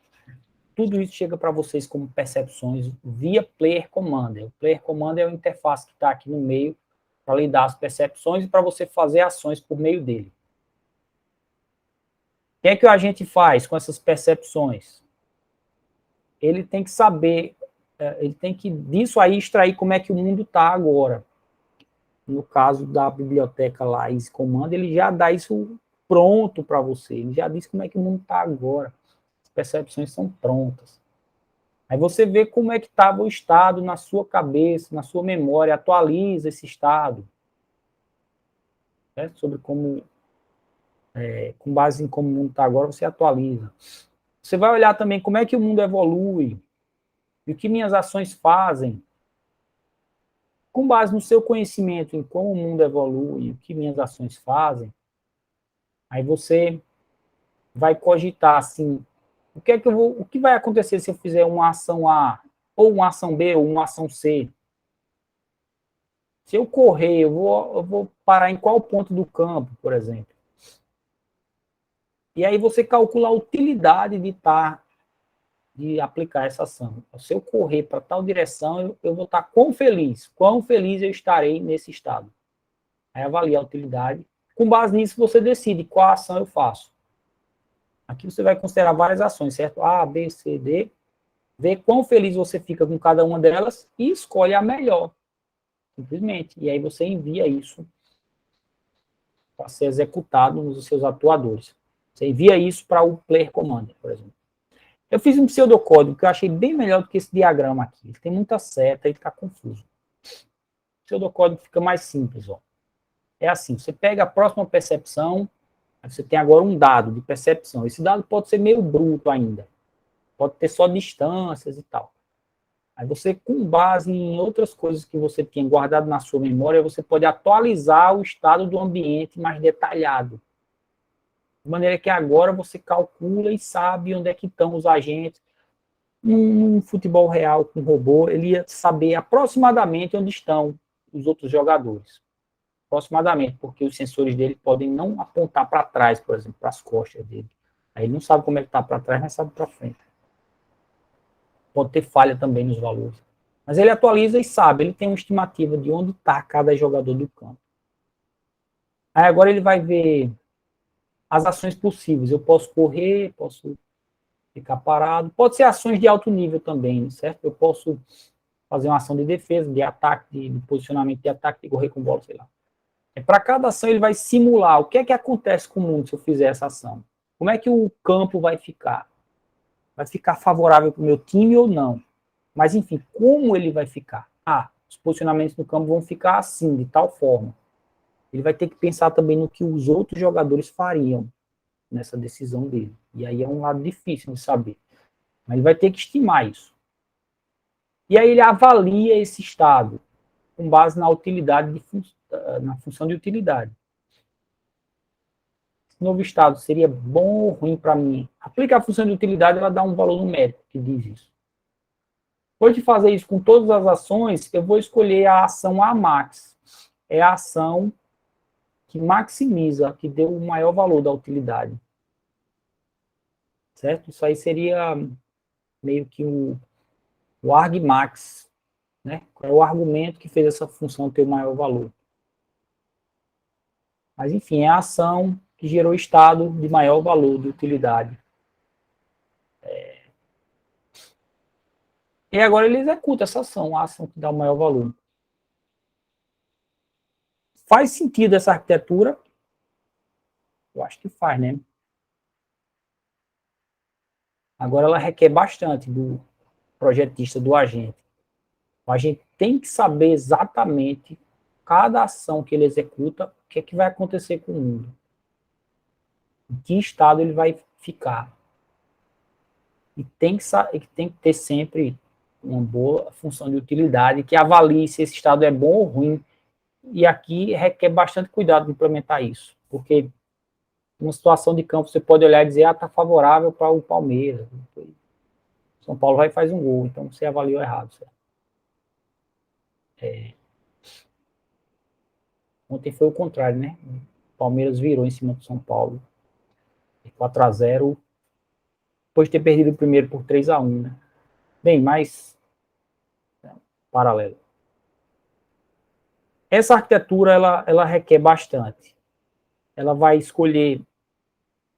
tudo isso chega para vocês como percepções via Player Commander. O Player Commander é a interface que está aqui no meio para lhe dar as percepções e para você fazer ações por meio dele. O que é que a gente faz com essas percepções? Ele tem que saber, ele tem que disso aí extrair como é que o mundo está agora. No caso da biblioteca lá, Easy Commander, ele já dá isso pronto para você. Ele já diz como é que o mundo está agora. As percepções são prontas. Aí você vê como é que estava o estado na sua cabeça, na sua memória, atualiza esse estado. Né? Sobre como, com base em como o mundo está agora, você atualiza. Você vai olhar também como é que o mundo evolui, e o que minhas ações fazem. Com base no seu conhecimento em como o mundo evolui, o que minhas ações fazem, aí você vai cogitar assim, o que vai acontecer se eu fizer uma ação A, ou uma ação B, ou uma ação C? Se eu correr, eu vou parar em qual ponto do campo, por exemplo? E aí você calcula a utilidade de aplicar essa ação. Se eu correr para tal direção, eu vou estar quão feliz eu estarei nesse estado. Aí avalia a utilidade. Com base nisso, você decide qual ação eu faço. Aqui você vai considerar várias ações, certo? A, B, C, D. Ver quão feliz você fica com cada uma delas e escolhe a melhor. Simplesmente. E aí você envia isso para ser executado nos seus atuadores. Você envia isso para o Player Commander, por exemplo. Eu fiz um pseudocódigo que eu achei bem melhor do que esse diagrama aqui. Ele tem muita seta e está confuso. O pseudocódigo fica mais simples. Ó. É assim, você pega a próxima percepção, você tem agora um dado de percepção. Esse dado pode ser meio bruto ainda. Pode ter só distâncias e tal. Aí você, com base em outras coisas que você tinha guardado na sua memória, você pode atualizar o estado do ambiente mais detalhado. De maneira que agora você calcula e sabe onde é que estão os agentes. Num futebol real com robô, ele ia saber aproximadamente onde estão os outros jogadores. Aproximadamente, porque os sensores dele podem não apontar para trás, por exemplo, para as costas dele. Aí ele não sabe como é que está para trás, mas sabe para frente. Pode ter falha também nos valores. Mas ele atualiza e sabe, ele tem uma estimativa de onde está cada jogador do campo. Aí agora ele vai ver as ações possíveis. Eu posso correr, posso ficar parado. Pode ser ações de alto nível também, certo? Eu posso fazer uma ação de defesa, de ataque, de posicionamento de ataque, de correr com bola, sei lá. Para cada ação ele vai simular o que é que acontece com o mundo se eu fizer essa ação. Como é que o campo vai ficar? Vai ficar favorável para o meu time ou não? Mas, enfim, como ele vai ficar? Os posicionamentos no campo vão ficar assim, de tal forma. Ele vai ter que pensar também no que os outros jogadores fariam nessa decisão dele. E aí é um lado difícil de saber. Mas ele vai ter que estimar isso. E aí ele avalia esse estado com base na utilidade, na função de utilidade. Esse novo estado seria bom ou ruim para mim? Aplica a função de utilidade, ela dá um valor numérico que diz isso. Depois de fazer isso com todas as ações, eu vou escolher a ação AMAX. É a ação que maximiza, que deu o maior valor da utilidade. Certo? Isso aí seria meio que o argmax, né? É o argumento que fez essa função ter o maior valor. Mas, enfim, é a ação que gerou estado de maior valor de utilidade. E agora ele executa essa ação, a ação que dá o maior valor. Faz sentido essa arquitetura? Eu acho que faz, né? Agora ela requer bastante do projetista, do agente. O agente tem que saber exatamente cada ação que ele executa, o que é que vai acontecer com o mundo. Em que estado ele vai ficar. E tem que ter sempre uma boa função de utilidade que avalie se esse estado é bom ou ruim. E aqui requer bastante cuidado de implementar isso, porque numa situação de campo você pode olhar e dizer, está favorável para o Palmeiras. São Paulo vai e faz um gol, então você avaliou errado. Ontem foi o contrário, né? O Palmeiras virou em cima do São Paulo. 4-0, depois de ter perdido o primeiro por 3-1, né? Bem, mas paralelo. Essa arquitetura, ela requer bastante. Ela vai escolher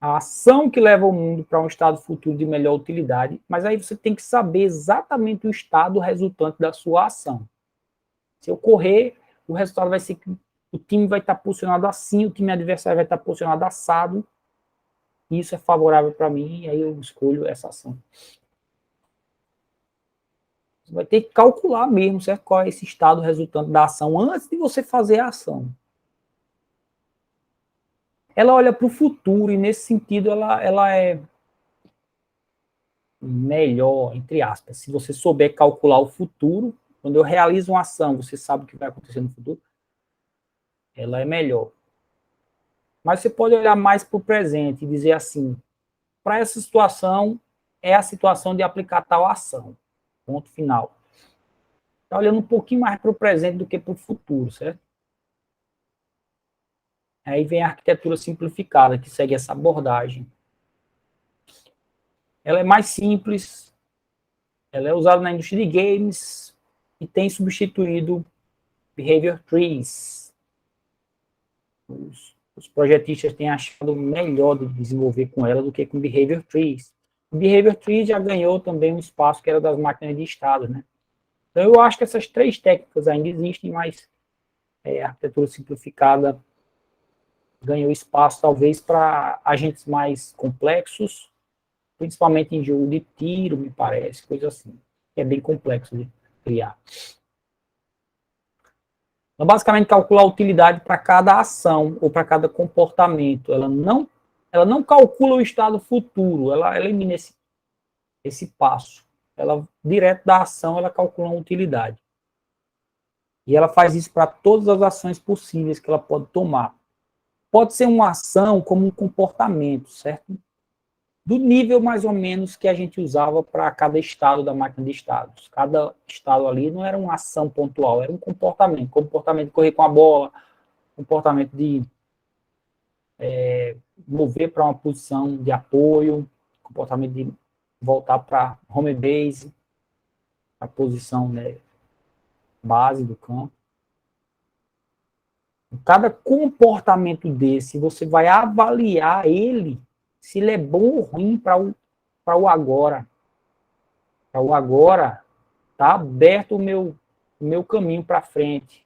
a ação que leva o mundo para um estado futuro de melhor utilidade, mas aí você tem que saber exatamente o estado resultante da sua ação. Se eu correr, o resultado vai ser que o time vai estar posicionado assim, o time adversário vai estar posicionado assado, e isso é favorável para mim, e aí eu escolho essa ação. Você vai ter que calcular mesmo, certo? Qual é esse estado resultante da ação antes de você fazer a ação. Ela olha para o futuro e, nesse sentido, ela é melhor, entre aspas. Se você souber calcular o futuro, quando eu realizo uma ação, você sabe o que vai acontecer no futuro, ela é melhor. Mas você pode olhar mais para o presente e dizer assim, para essa situação, é a situação de aplicar tal ação. Ponto final. Está olhando um pouquinho mais para o presente do que para o futuro, certo? Aí vem a arquitetura simplificada, que segue essa abordagem. Ela é mais simples, ela é usada na indústria de games e tem substituído Behavior Trees. Os projetistas têm achado melhor de desenvolver com ela do que com Behavior Trees. O Behavior Trees já ganhou também um espaço que era das máquinas de estado, né? Então eu acho que essas três técnicas ainda existem, mas a arquitetura simplificada ganhou espaço talvez para agentes mais complexos, principalmente em jogo de tiro, me parece, coisa assim. É bem complexo de criar. Então, basicamente, calcular a utilidade para cada ação ou para cada comportamento. Ela não calcula o estado futuro, ela elimina esse passo. Ela, direto da ação, ela calcula a utilidade. E ela faz isso para todas as ações possíveis que ela pode tomar. Pode ser uma ação como um comportamento, certo? Do nível mais ou menos que a gente usava para cada estado da máquina de estados. Cada estado ali não era uma ação pontual, era um comportamento. Comportamento de correr com a bola, comportamento de mover para uma posição de apoio, comportamento de voltar para home base, a posição, né, base do campo. Cada comportamento desse, você vai avaliar ele, se ele é bom ou ruim para o agora. Para o agora, está aberto o meu caminho para frente.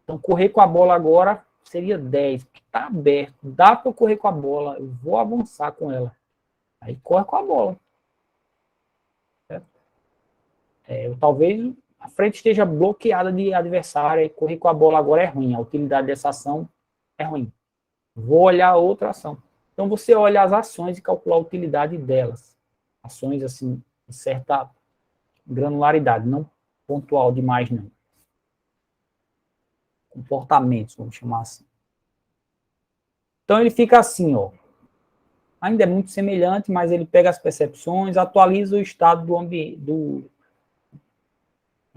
Então, correr com a bola agora seria 10, porque está aberto. Dá para eu correr com a bola, eu vou avançar com ela. Aí corre com a bola. Talvez a frente esteja bloqueada de adversário, e correr com a bola agora é ruim. A utilidade dessa ação é ruim. Vou olhar outra ação. Então, você olha as ações e calcular a utilidade delas. Ações, assim, de certa granularidade, não pontual demais, não. Comportamentos, vamos chamar assim. Então, ele fica assim, ó. Ainda é muito semelhante, mas ele pega as percepções, atualiza o estado do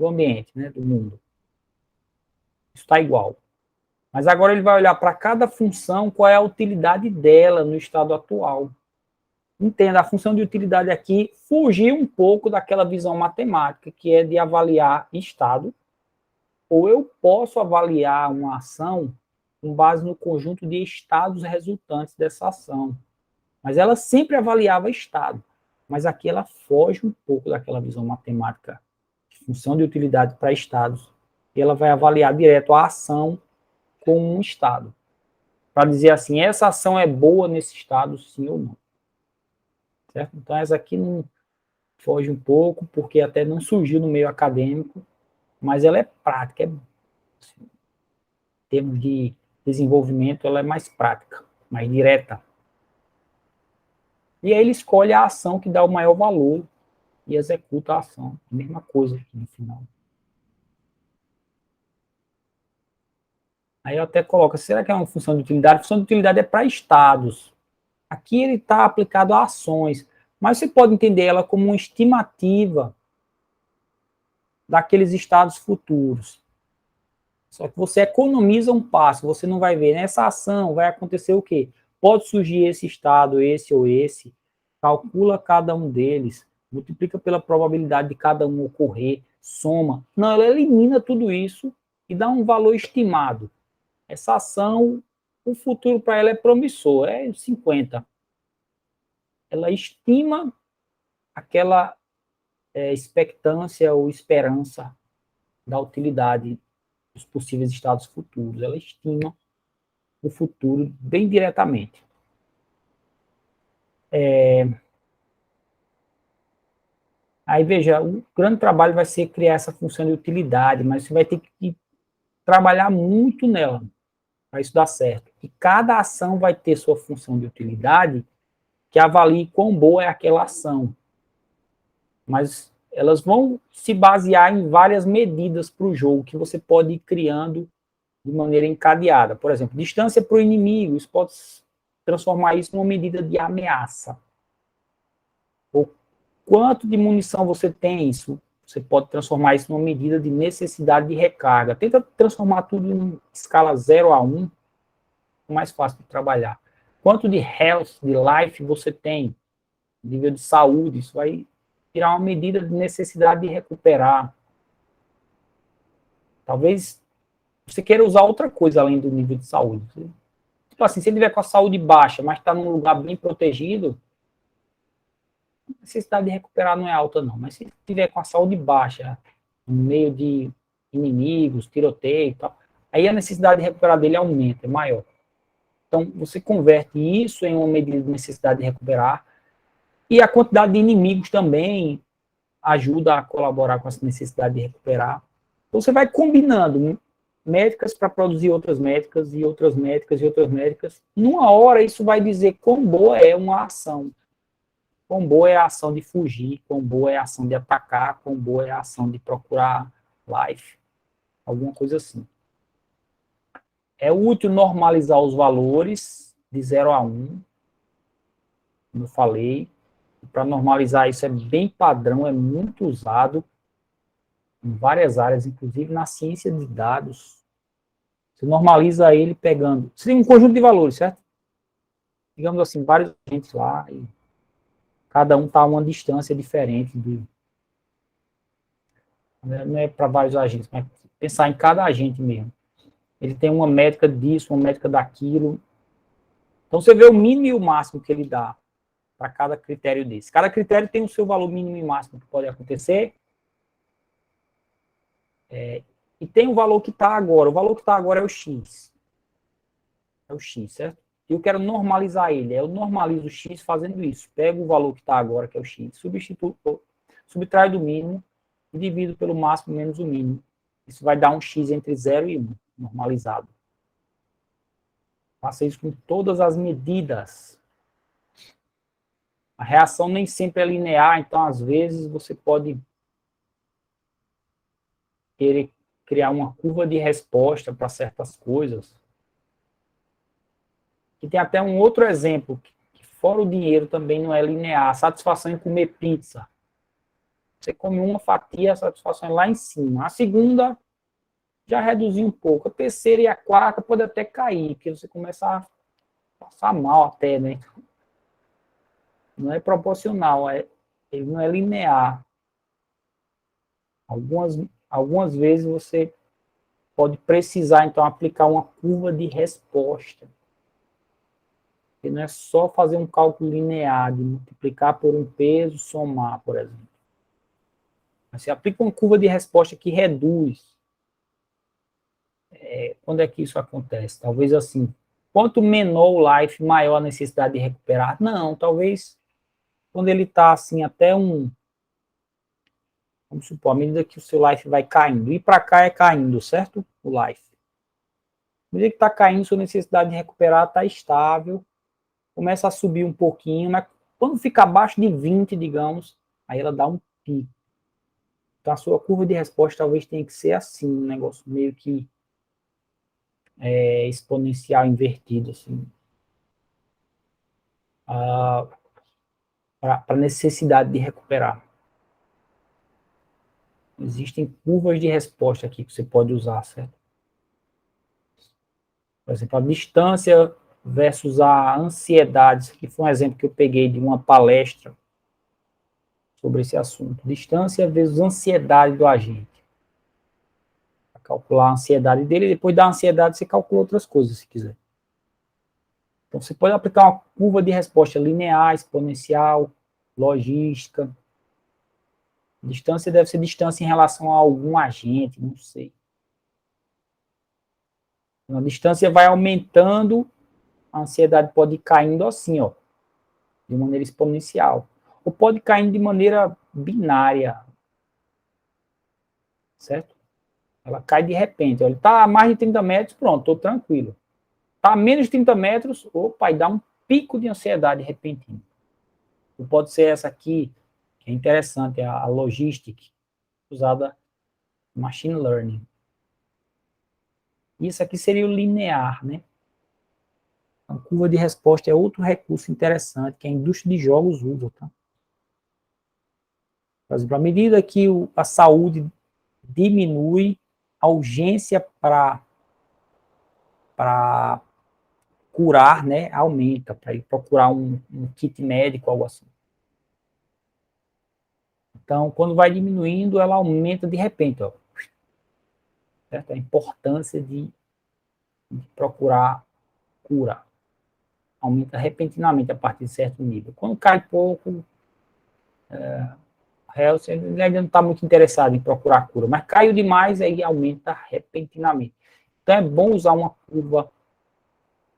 ambiente, né, do mundo. Isso está igual. Mas agora ele vai olhar para cada função, qual é a utilidade dela no estado atual. Entenda, a função de utilidade aqui fugir um pouco daquela visão matemática, que é de avaliar estado, ou eu posso avaliar uma ação com base no conjunto de estados resultantes dessa ação. Mas ela sempre avaliava estado. Mas aqui ela foge um pouco daquela visão matemática de função de utilidade para estados, e ela vai avaliar direto a ação como um estado. Para dizer assim, essa ação é boa nesse estado, sim ou não. Certo? Então, essa aqui não foge um pouco, porque até não surgiu no meio acadêmico, mas ela é prática, assim, em termos de desenvolvimento, ela é mais prática, mais direta. E aí ele escolhe a ação que dá o maior valor e executa a ação. A mesma coisa aqui no final. Aí eu até coloco, será que é uma função de utilidade? A função de utilidade é para estados. Aqui ele está aplicado a ações, mas você pode entender ela como uma estimativa daqueles estados futuros. Só que você economiza um passo, você não vai ver nessa ação, vai acontecer o quê? Pode surgir esse estado, esse ou esse, calcula cada um deles, multiplica pela probabilidade de cada um ocorrer, soma. Não, ela elimina tudo isso e dá um valor estimado. Essa ação, o futuro para ela é promissor, é 50. Ela estima aquela expectância ou esperança da utilidade dos possíveis estados futuros. Ela estima o futuro bem diretamente. Aí, veja, o grande trabalho vai ser criar essa função de utilidade, mas você vai ter que trabalhar muito nela para isso dar certo. E cada ação vai ter sua função de utilidade que avalie quão boa é aquela ação. Mas elas vão se basear em várias medidas para o jogo que você pode ir criando de maneira encadeada. Por exemplo, distância para o inimigo, isso pode transformar isso numa medida de ameaça. Ou quanto de munição você tem, isso você pode transformar isso numa medida de necessidade de recarga. Tenta transformar tudo em escala 0 a 1, mais fácil de trabalhar. Quanto de health, de life você tem, nível de saúde, isso vai tirar uma medida de necessidade de recuperar. Talvez você queira usar outra coisa além do nível de saúde. Tipo assim, se ele tiver com a saúde baixa, mas está num lugar bem protegido, a necessidade de recuperar não é alta, não. Mas se tiver com a saúde baixa, no meio de inimigos, tiroteio e tal, aí a necessidade de recuperar dele aumenta, é maior. Então, você converte isso em uma medida de necessidade de recuperar, e a quantidade de inimigos também ajuda a colaborar com essa necessidade de recuperar. Então, você vai combinando métricas para produzir outras métricas, e outras métricas, e outras métricas. Numa hora, isso vai dizer quão boa é uma ação. Quão boa é a ação de fugir, quão boa é a ação de atacar, quão boa é a ação de procurar life, alguma coisa assim. É útil normalizar os valores de 0 a 1, como eu falei. Para normalizar isso é bem padrão, é muito usado em várias áreas, inclusive na ciência de dados. Você normaliza ele pegando... Você tem um conjunto de valores, certo? Digamos assim, vários agentes lá, e cada um está a uma distância diferente do... Não é para vários agentes, mas pensar em cada agente mesmo. Ele tem uma métrica disso, uma métrica daquilo. Então, você vê o mínimo e o máximo que ele dá para cada critério desse. Cada critério tem o seu valor mínimo e máximo que pode acontecer. E tem o valor que está agora. O valor que está agora é o X. É o X, certo? E eu quero normalizar ele. Eu normalizo o X fazendo isso. Pego o valor que está agora, que é o X, subtrai do mínimo e divido pelo máximo menos o mínimo. Isso vai dar um X entre 0 e 1, normalizado. Faça isso com todas as medidas. A reação nem sempre é linear, então, às vezes, você pode querer criar uma curva de resposta para certas coisas. E tem até um outro exemplo, que fora o dinheiro também não é linear. A satisfação em comer pizza. Você come uma fatia, a satisfação é lá em cima. A segunda já reduziu um pouco. A terceira e a quarta pode até cair, porque você começa a passar mal até, né? Não é proporcional, ele não é linear. Algumas vezes você pode precisar, então, aplicar uma curva de resposta. E não é só fazer um cálculo linear, de multiplicar por um peso, somar, por exemplo. Você aplica uma curva de resposta que reduz. Quando é que isso acontece? Talvez assim, quanto menor o life, maior a necessidade de recuperar. Não, talvez quando ele está assim, até vamos supor, à medida que o seu life vai caindo. Ir para cá é caindo, certo? O life. À medida que está caindo, sua necessidade de recuperar está estável. Começa a subir um pouquinho, mas quando fica abaixo de 20, digamos, aí ela dá um pico. Então a sua curva de resposta talvez tenha que ser assim, um negócio meio que exponencial invertido, assim. Para a necessidade de recuperar. Existem curvas de resposta aqui que você pode usar, certo? Por exemplo, a distância versus a ansiedade. Isso aqui foi um exemplo que eu peguei de uma palestra sobre esse assunto. Distância versus ansiedade do agente. Para calcular a ansiedade dele, e depois da ansiedade você calcula outras coisas, se quiser. Então, você pode aplicar uma curva de resposta linear, exponencial, logística. Distância deve ser distância em relação a algum agente, não sei. A distância vai aumentando, a ansiedade pode ir caindo assim, ó, de maneira exponencial. Ou pode cair de maneira binária, certo? Ela cai de repente. Ele está a mais de 30 metros, pronto, estou tranquilo. Está a menos de 30 metros, opa, e dá um pico de ansiedade repentino. Ou pode ser essa aqui, que é interessante, a logística, usada no machine learning. Isso aqui seria o linear, né? A curva de resposta é outro recurso interessante que a indústria de jogos usa, tá? Por exemplo, à medida que a saúde diminui, a urgência para curar, né, aumenta, para ir procurar um kit médico, algo assim. Então, quando vai diminuindo, ela aumenta de repente, ó, certo? A importância de procurar cura aumenta repentinamente a partir de certo nível. Quando cai pouco, você ainda não está muito interessado em procurar cura, mas caiu demais, aí aumenta repentinamente. Então é bom usar uma curva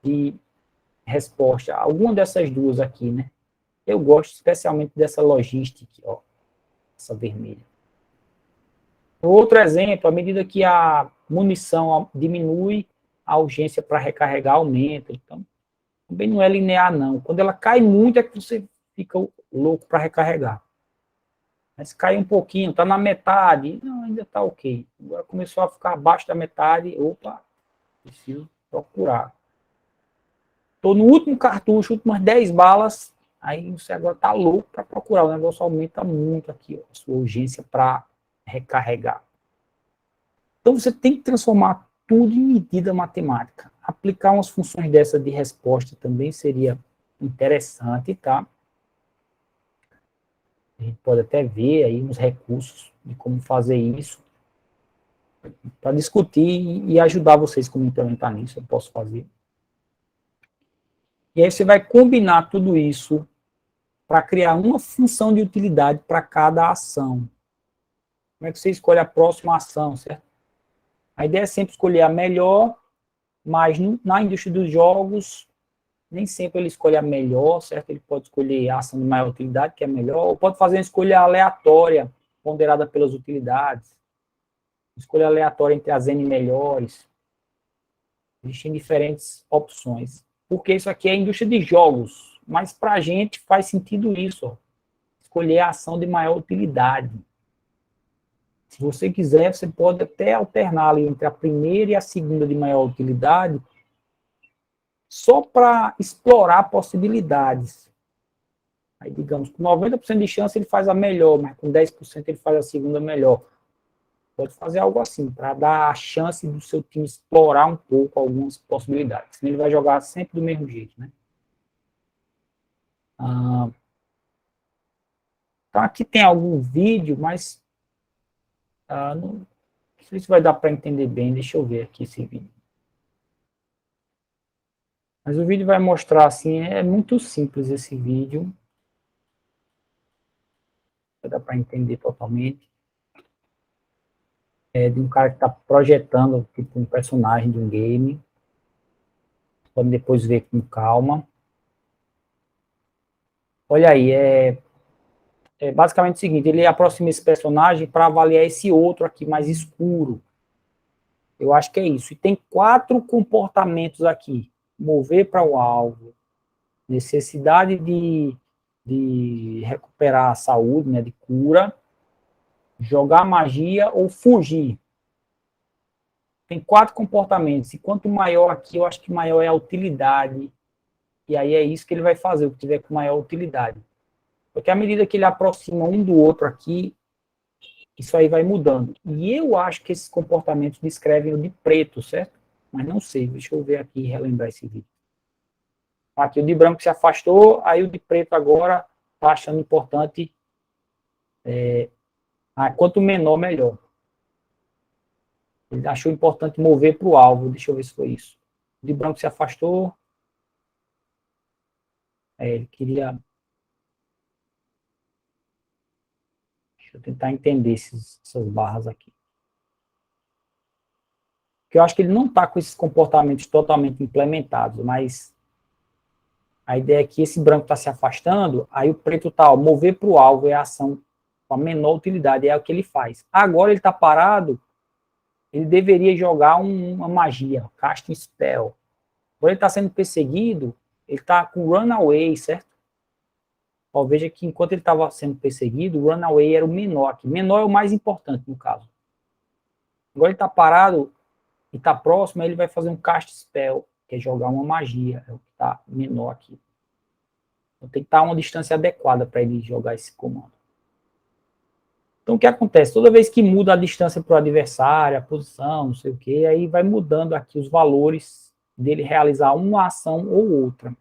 de resposta, alguma dessas duas aqui, né? Eu gosto especialmente dessa logística, ó, essa vermelha. Outro exemplo, à medida que a munição diminui, a urgência para recarregar aumenta. Então, também não é linear, não. Quando ela cai muito, é que você fica louco para recarregar. Mas cai um pouquinho, está na metade, não, ainda está ok. Agora começou a ficar abaixo da metade, opa, preciso procurar. Estou no último cartucho, últimas 10 balas, aí você agora está louco para procurar. O negócio aumenta muito aqui, ó, a sua urgência para recarregar. Então você tem que transformar tudo em medida matemática. Aplicar umas funções dessa de resposta também seria interessante, tá? A gente pode até ver aí uns recursos de como fazer isso, para discutir e ajudar vocês como implementar nisso, eu posso fazer. E aí você vai combinar tudo isso para criar uma função de utilidade para cada ação. Como é que você escolhe a próxima ação, certo? A ideia é sempre escolher a melhor, mas na indústria dos jogos, nem sempre ele escolhe a melhor, certo? Ele pode escolher a ação de maior utilidade, que é melhor, ou pode fazer uma escolha aleatória, ponderada pelas utilidades. Escolha aleatória entre as N melhores. Existem diferentes opções. Porque isso aqui é a indústria de jogos, mas para a gente faz sentido isso, ó. Escolher a ação de maior utilidade. Se você quiser, você pode até alternar ali entre a primeira e a segunda de maior utilidade, só para explorar possibilidades. Aí, digamos, com 90% de chance ele faz a melhor, mas com 10% ele faz a segunda melhor. Pode fazer algo assim, para dar a chance do seu time explorar um pouco algumas possibilidades. Senão ele vai jogar sempre do mesmo jeito, né? Então aqui tem algum vídeo, mas não, sei se vai dar para entender bem. Deixa eu ver aqui esse vídeo. Mas o vídeo vai mostrar assim, é muito simples esse vídeo. Vai dar para entender totalmente. É de um cara que está projetando tipo, um personagem de um game. Pode depois ver com calma. Olha aí, é basicamente o seguinte, ele aproxima esse personagem para avaliar esse outro aqui mais escuro. Eu acho que é isso. E tem 4 comportamentos aqui. Mover para o alvo, necessidade de recuperar a saúde, né, de cura, jogar magia ou fugir. Tem 4 comportamentos. E quanto maior aqui, eu acho que maior é a utilidade. E aí é isso que ele vai fazer, o que tiver com maior utilidade. Porque à medida que ele aproxima um do outro aqui, isso aí vai mudando. E eu acho que esses comportamentos descrevem o de preto, certo? Mas não sei, deixa eu ver aqui e relembrar esse vídeo. Aqui o de branco se afastou, aí o de preto agora está achando importante, quanto menor, melhor. Ele achou importante mover para o alvo, deixa eu ver se foi isso. O de branco se afastou, ele queria... Deixa eu tentar entender essas barras aqui. Porque eu acho que ele não está com esses comportamentos totalmente implementados, mas a ideia é que esse branco está se afastando, aí o preto está, mover para o alvo é a ação com a menor utilidade, é o que ele faz. Agora ele está parado, ele deveria jogar uma magia, Casting Spell. Agora ele está sendo perseguido, ele está com Runaway, certo? Ó, veja que enquanto ele estava sendo perseguido, o Runaway era o menor aqui. Menor é o mais importante no caso. Agora ele está parado e está próximo, aí ele vai fazer um Cast Spell, que é jogar uma magia, é o que está menor aqui. Então tem que estar a uma distância adequada para ele jogar esse comando. Então o que acontece? Toda vez que muda a distância para o adversário, a posição, não sei o que, aí vai mudando aqui os valores dele realizar uma ação ou outra.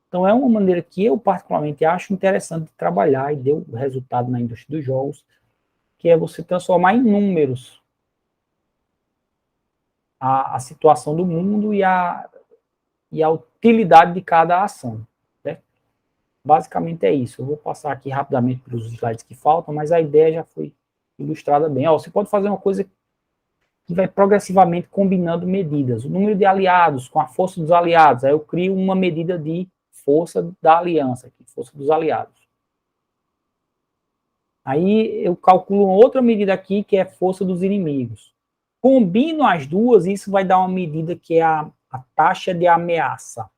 Então é uma maneira que eu particularmente acho interessante de trabalhar e deu resultado na indústria dos jogos, que é você transformar em números a situação do mundo e a utilidade de cada ação. Certo? Basicamente é isso. Eu vou passar aqui rapidamente pelos slides que faltam, mas a ideia já foi ilustrada bem. Ó, você pode fazer uma coisa que vai progressivamente combinando medidas. O número de aliados com a força dos aliados. Aí eu crio uma medida de força da aliança, aqui, força dos aliados. Aí eu calculo outra medida aqui, que é força dos inimigos. Combino as duas, isso vai dar uma medida que é a taxa de ameaça.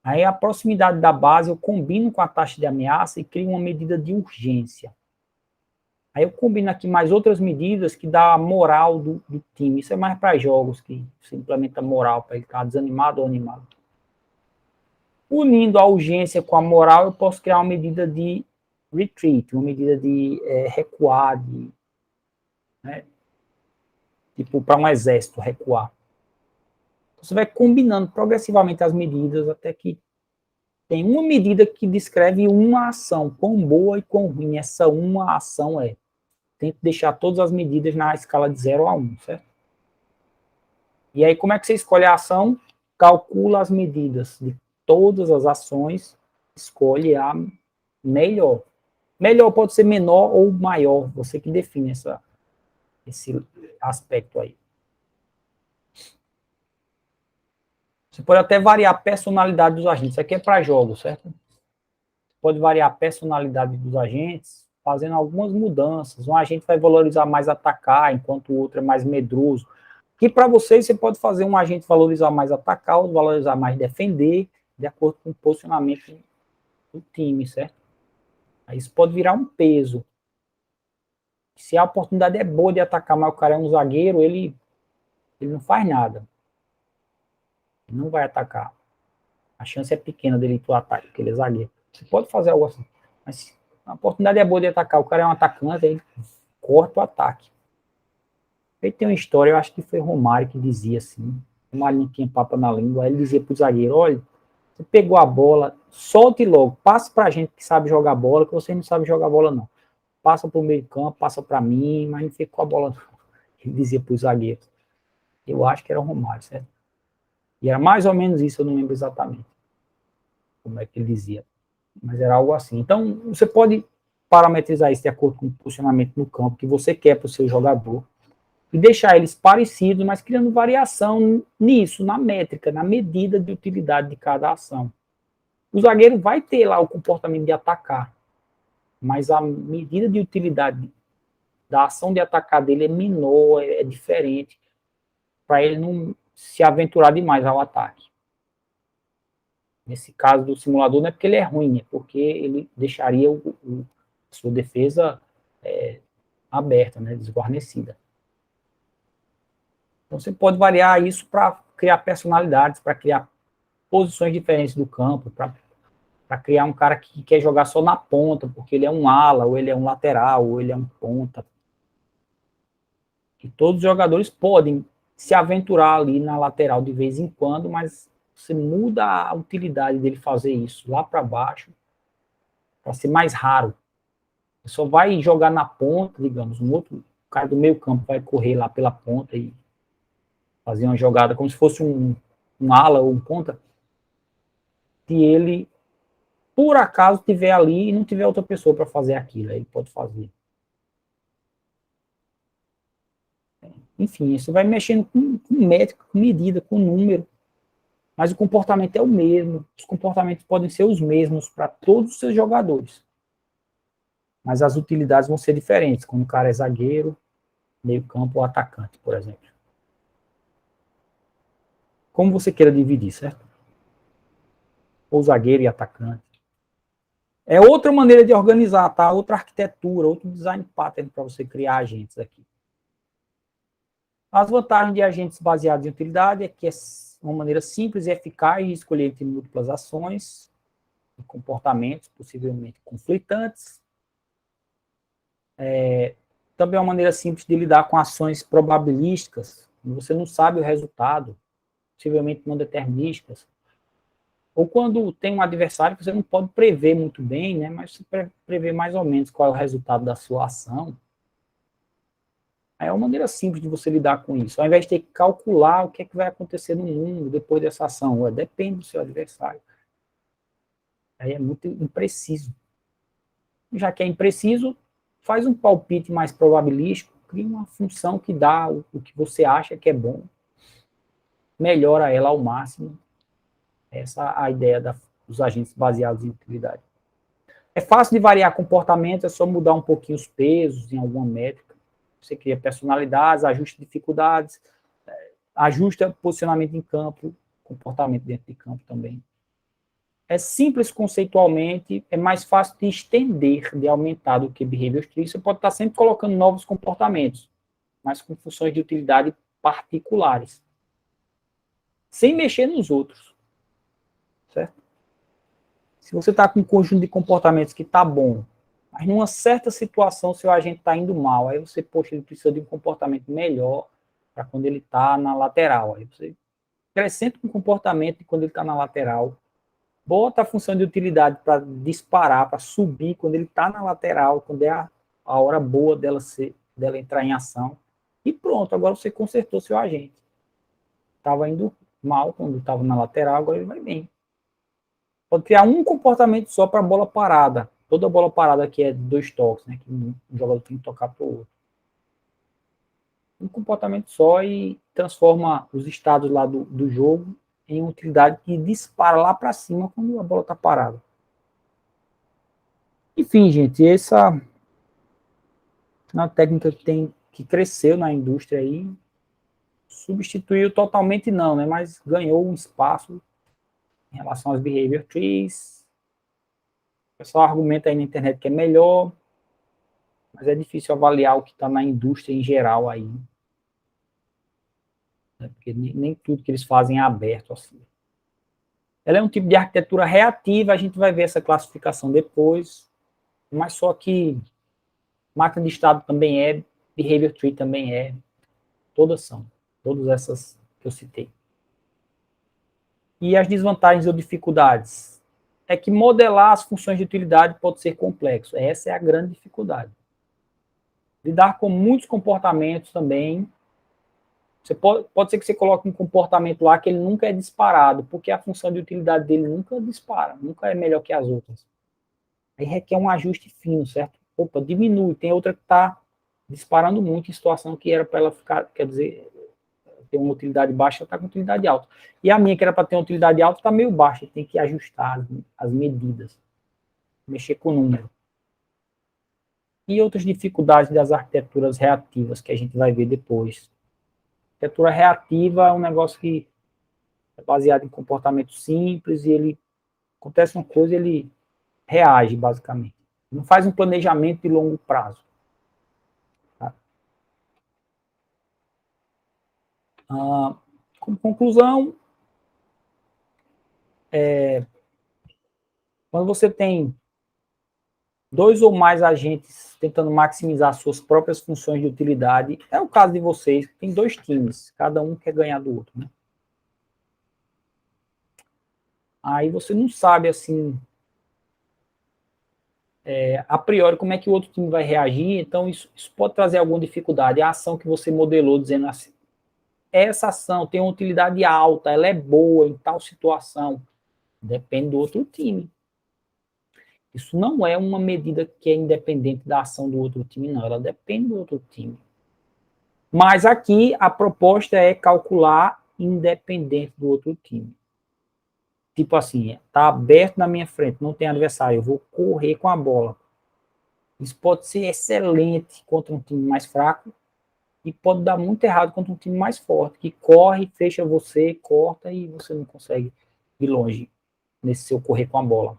Aí a proximidade da base eu combino com a taxa de ameaça e crio uma medida de urgência. Aí eu combino aqui mais outras medidas que dá a moral do time. Isso é mais para jogos, que você implementa moral para ele estar desanimado ou animado. Unindo a urgência com a moral, eu posso criar uma medida de retreat, uma medida de recuar, né, tipo para um exército recuar. Então, você vai combinando progressivamente as medidas até que tem uma medida que descreve uma ação, quão boa e quão ruim essa uma ação é. Tento deixar todas as medidas na escala de 0 a 1, certo? E aí, como é que você escolhe a ação? Calcula as medidas de todas as ações, escolhe a melhor. Melhor pode ser menor ou maior, você que define esse aspecto aí. Você pode até variar a personalidade dos agentes. Isso aqui é para jogos, certo? Pode variar a personalidade dos agentes, fazendo algumas mudanças. Um agente vai valorizar mais atacar, enquanto o outro é mais medroso. Que para vocês, você pode fazer um agente valorizar mais atacar, outro valorizar mais defender, de acordo com o posicionamento do time, certo? Aí isso pode virar um peso. Se a oportunidade é boa de atacar, mas o cara é um zagueiro, ele não faz nada. Ele não vai atacar. A chance é pequena dele ir para o ataque, porque ele é zagueiro. Você pode fazer algo assim. Mas se a oportunidade é boa de atacar, o cara é um atacante, ele corta o ataque. Ele tem uma história, eu acho que foi Romário que dizia assim, o Marinho tinha papa na língua, aí ele dizia para o zagueiro, olha, você pegou a bola, solte logo, passe para a gente que sabe jogar bola, que você não sabe jogar bola não. passa para o meio campo, passa para mim, mas não fica com a bola, não. Ele dizia para os zagueiros. Eu acho que era o Romário, certo? E era mais ou menos isso, eu não lembro exatamente como é que ele dizia. Mas era algo assim. Então, você pode parametrizar isso de acordo com o posicionamento no campo que você quer para o seu jogador e deixar eles parecidos, mas criando variação nisso, na métrica, na medida de utilidade de cada ação. O zagueiro vai ter lá o comportamento de atacar, mas a medida de utilidade da ação de atacar dele é menor, é diferente, para ele não se aventurar demais ao ataque. Nesse caso do simulador, não é porque ele é ruim, é porque ele deixaria a sua defesa aberta, né, desguarnecida. Então você pode variar isso para criar personalidades, para criar posições diferentes do campo, para criar um cara que quer jogar só na ponta, porque ele é um ala, ou ele é um lateral, ou ele é um ponta. E todos os jogadores podem se aventurar ali na lateral de vez em quando, mas você muda a utilidade dele fazer isso lá para baixo, para ser mais raro. Você só vai jogar na ponta, digamos, um outro cara do meio campo vai correr lá pela ponta e fazer uma jogada como se fosse um ala ou um ponta, se ele, por acaso, estiver ali e não tiver outra pessoa para fazer aquilo, aí ele pode fazer. Enfim, você vai mexendo com métrica, com medida, com número, mas o comportamento é o mesmo. Os comportamentos podem ser os mesmos para todos os seus jogadores, mas as utilidades vão ser diferentes, quando o cara é zagueiro, meio campo ou atacante, por exemplo. Como você queira dividir, certo? Ou zagueiro e atacante. É outra maneira de organizar, tá? Outra arquitetura, outro design pattern para você criar agentes aqui. As vantagens de agentes baseados em utilidade é que é uma maneira simples e eficaz de escolher entre múltiplas ações e comportamentos possivelmente conflitantes. Também é uma maneira simples de lidar com ações probabilísticas, você não sabe o resultado, possivelmente não determinísticas. Ou quando tem um adversário que você não pode prever muito bem, né, mas você prevê mais ou menos qual é o resultado da sua ação. É uma maneira simples de você lidar com isso. Ao invés de ter que calcular o que é que vai acontecer no mundo depois dessa ação. Depende do seu adversário. Aí é muito impreciso. Já que é impreciso, faz um palpite mais probabilístico, cria uma função que dá o que você acha que é bom, melhora ela ao máximo. Essa é a ideia dos agentes baseados em utilidade. É fácil de variar comportamento, é só mudar um pouquinho os pesos em alguma métrica. Você cria personalidades, ajusta dificuldades, ajusta posicionamento em campo, comportamento dentro de campo também. É simples conceitualmente, é mais fácil de estender, de aumentar do que Behavior Tree. Você pode estar sempre colocando novos comportamentos, mas com funções de utilidade particulares, sem mexer nos outros, certo? Se você está com um conjunto de comportamentos que está bom, mas numa certa situação seu agente está indo mal, aí você, poxa, ele precisa de um comportamento melhor para quando ele está na lateral. Aí você acrescenta um comportamento de quando ele está na lateral, bota a função de utilidade para disparar, para subir quando ele está na lateral, quando é a hora boa dela entrar em ação, e pronto, agora você consertou seu agente. Estava indo mal quando estava na lateral, agora ele vai bem. Pode criar um comportamento só para bola parada. Toda bola parada aqui é 2 toques, né? Que um jogador tem que tocar para o outro. Um comportamento só e transforma os estados lá do jogo em utilidade que dispara lá para cima quando a bola está parada. Enfim, gente, essa é uma técnica que cresceu na indústria aí, substituiu totalmente não, né? Mas ganhou um espaço em relação aos behavior trees. O pessoal argumenta aí na internet que é melhor, mas é difícil avaliar o que está na indústria em geral aí. Né? Porque nem tudo que eles fazem é aberto assim. Ela é um tipo de arquitetura reativa, a gente vai ver essa classificação depois, mas só que máquina de estado também é, behavior tree também é, todas são, todas essas que eu citei. E as desvantagens ou dificuldades? É que modelar as funções de utilidade pode ser complexo, essa é a grande dificuldade. Lidar com muitos comportamentos também. Você pode ser que você coloque um comportamento lá que ele nunca é disparado, porque a função de utilidade dele nunca dispara, nunca é melhor que as outras. Aí requer um ajuste fino, certo? Opa, diminui. Tem outra que está disparando muito em situação que era para ela ficar, quer dizer, ter uma utilidade baixa, está com utilidade alta. E a minha, que era para ter uma utilidade alta, está meio baixa. Tem que ajustar as medidas, mexer com o número. E outras dificuldades das arquiteturas reativas que a gente vai ver depois. A arquitetura reativa é um negócio que é baseado em comportamento simples e ele acontece uma coisa, ele reage, basicamente. Não faz um planejamento de longo prazo. Tá? Como conclusão, quando você tem dois ou mais agentes tentando maximizar suas próprias funções de utilidade, é o caso de vocês, tem dois times, cada um quer ganhar do outro, né? Aí você não sabe, assim, a priori, como é que o outro time vai reagir, então isso pode trazer alguma dificuldade. A ação que você modelou, dizendo assim, essa ação tem uma utilidade alta, ela é boa em tal situação, depende do outro time. Isso não é uma medida que é independente da ação do outro time, não, ela depende do outro time. Mas aqui a proposta é calcular independente do outro time. Tipo assim, tá aberto na minha frente, não tem adversário, eu vou correr com a bola. Isso pode ser excelente contra um time mais fraco e pode dar muito errado contra um time mais forte, que corre, fecha você, corta e você não consegue ir longe nesse seu correr com a bola.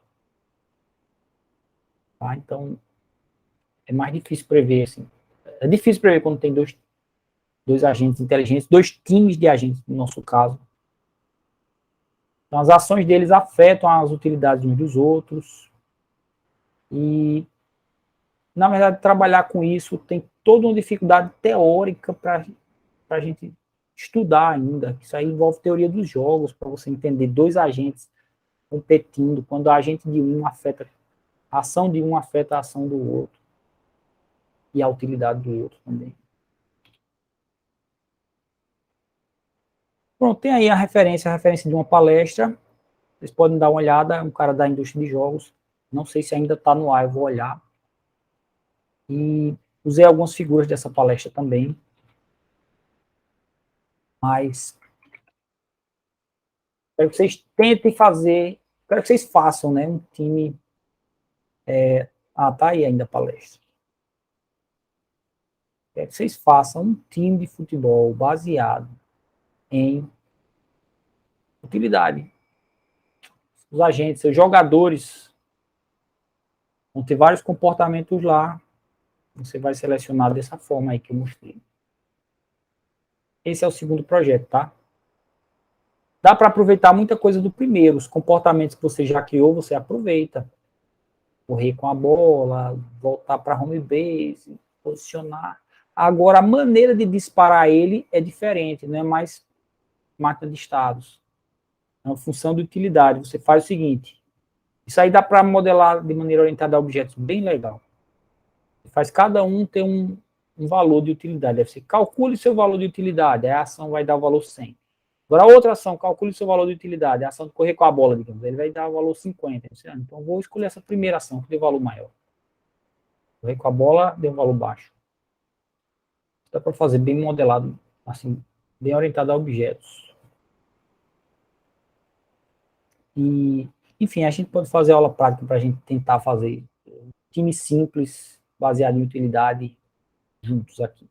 Tá? Então, é mais difícil prever, assim. É difícil prever quando tem dois agentes inteligentes, dois times de agentes, no nosso caso. Então, as ações deles afetam as utilidades uns dos outros. E, na verdade, trabalhar com isso tem toda uma dificuldade teórica para a gente estudar ainda. Isso aí envolve teoria dos jogos, para você entender dois agentes competindo, quando a agente de um afeta, a ação de um afeta a ação do outro. E a utilidade do outro também. Pronto, tem aí a referência de uma palestra. Vocês podem dar uma olhada, um cara da indústria de jogos. Não sei se ainda está no ar, eu vou olhar. E usei algumas figuras dessa palestra também. Mas quero que vocês tentem fazer, quero que vocês façam, né, um time. Tá aí ainda a palestra. Quero que vocês façam um time de futebol baseado em utilidade. Os agentes, seus jogadores, vão ter vários comportamentos lá. Você vai selecionar dessa forma aí que eu mostrei. Esse é o segundo projeto, tá? Dá para aproveitar muita coisa do primeiro. Os comportamentos que você já criou, você aproveita. Correr com a bola, voltar para home base, posicionar. Agora, a maneira de disparar ele é diferente, não é mais máquina de estados. É uma função de utilidade. Você faz o seguinte, isso aí dá para modelar de maneira orientada a objetos, bem legal. Você faz cada um ter um valor de utilidade. Você calcule seu valor de utilidade, a ação vai dar o valor 100. Agora, a outra ação, calcule seu valor de utilidade, a ação de correr com a bola, digamos, ele vai dar o valor 50. Então, vou escolher essa primeira ação, que deu valor maior. Correr com a bola, deu um valor baixo. Dá para fazer bem modelado, assim, bem orientado a objetos. E, enfim, a gente pode fazer aula prática para a gente tentar fazer time simples, baseado em utilidade, juntos aqui.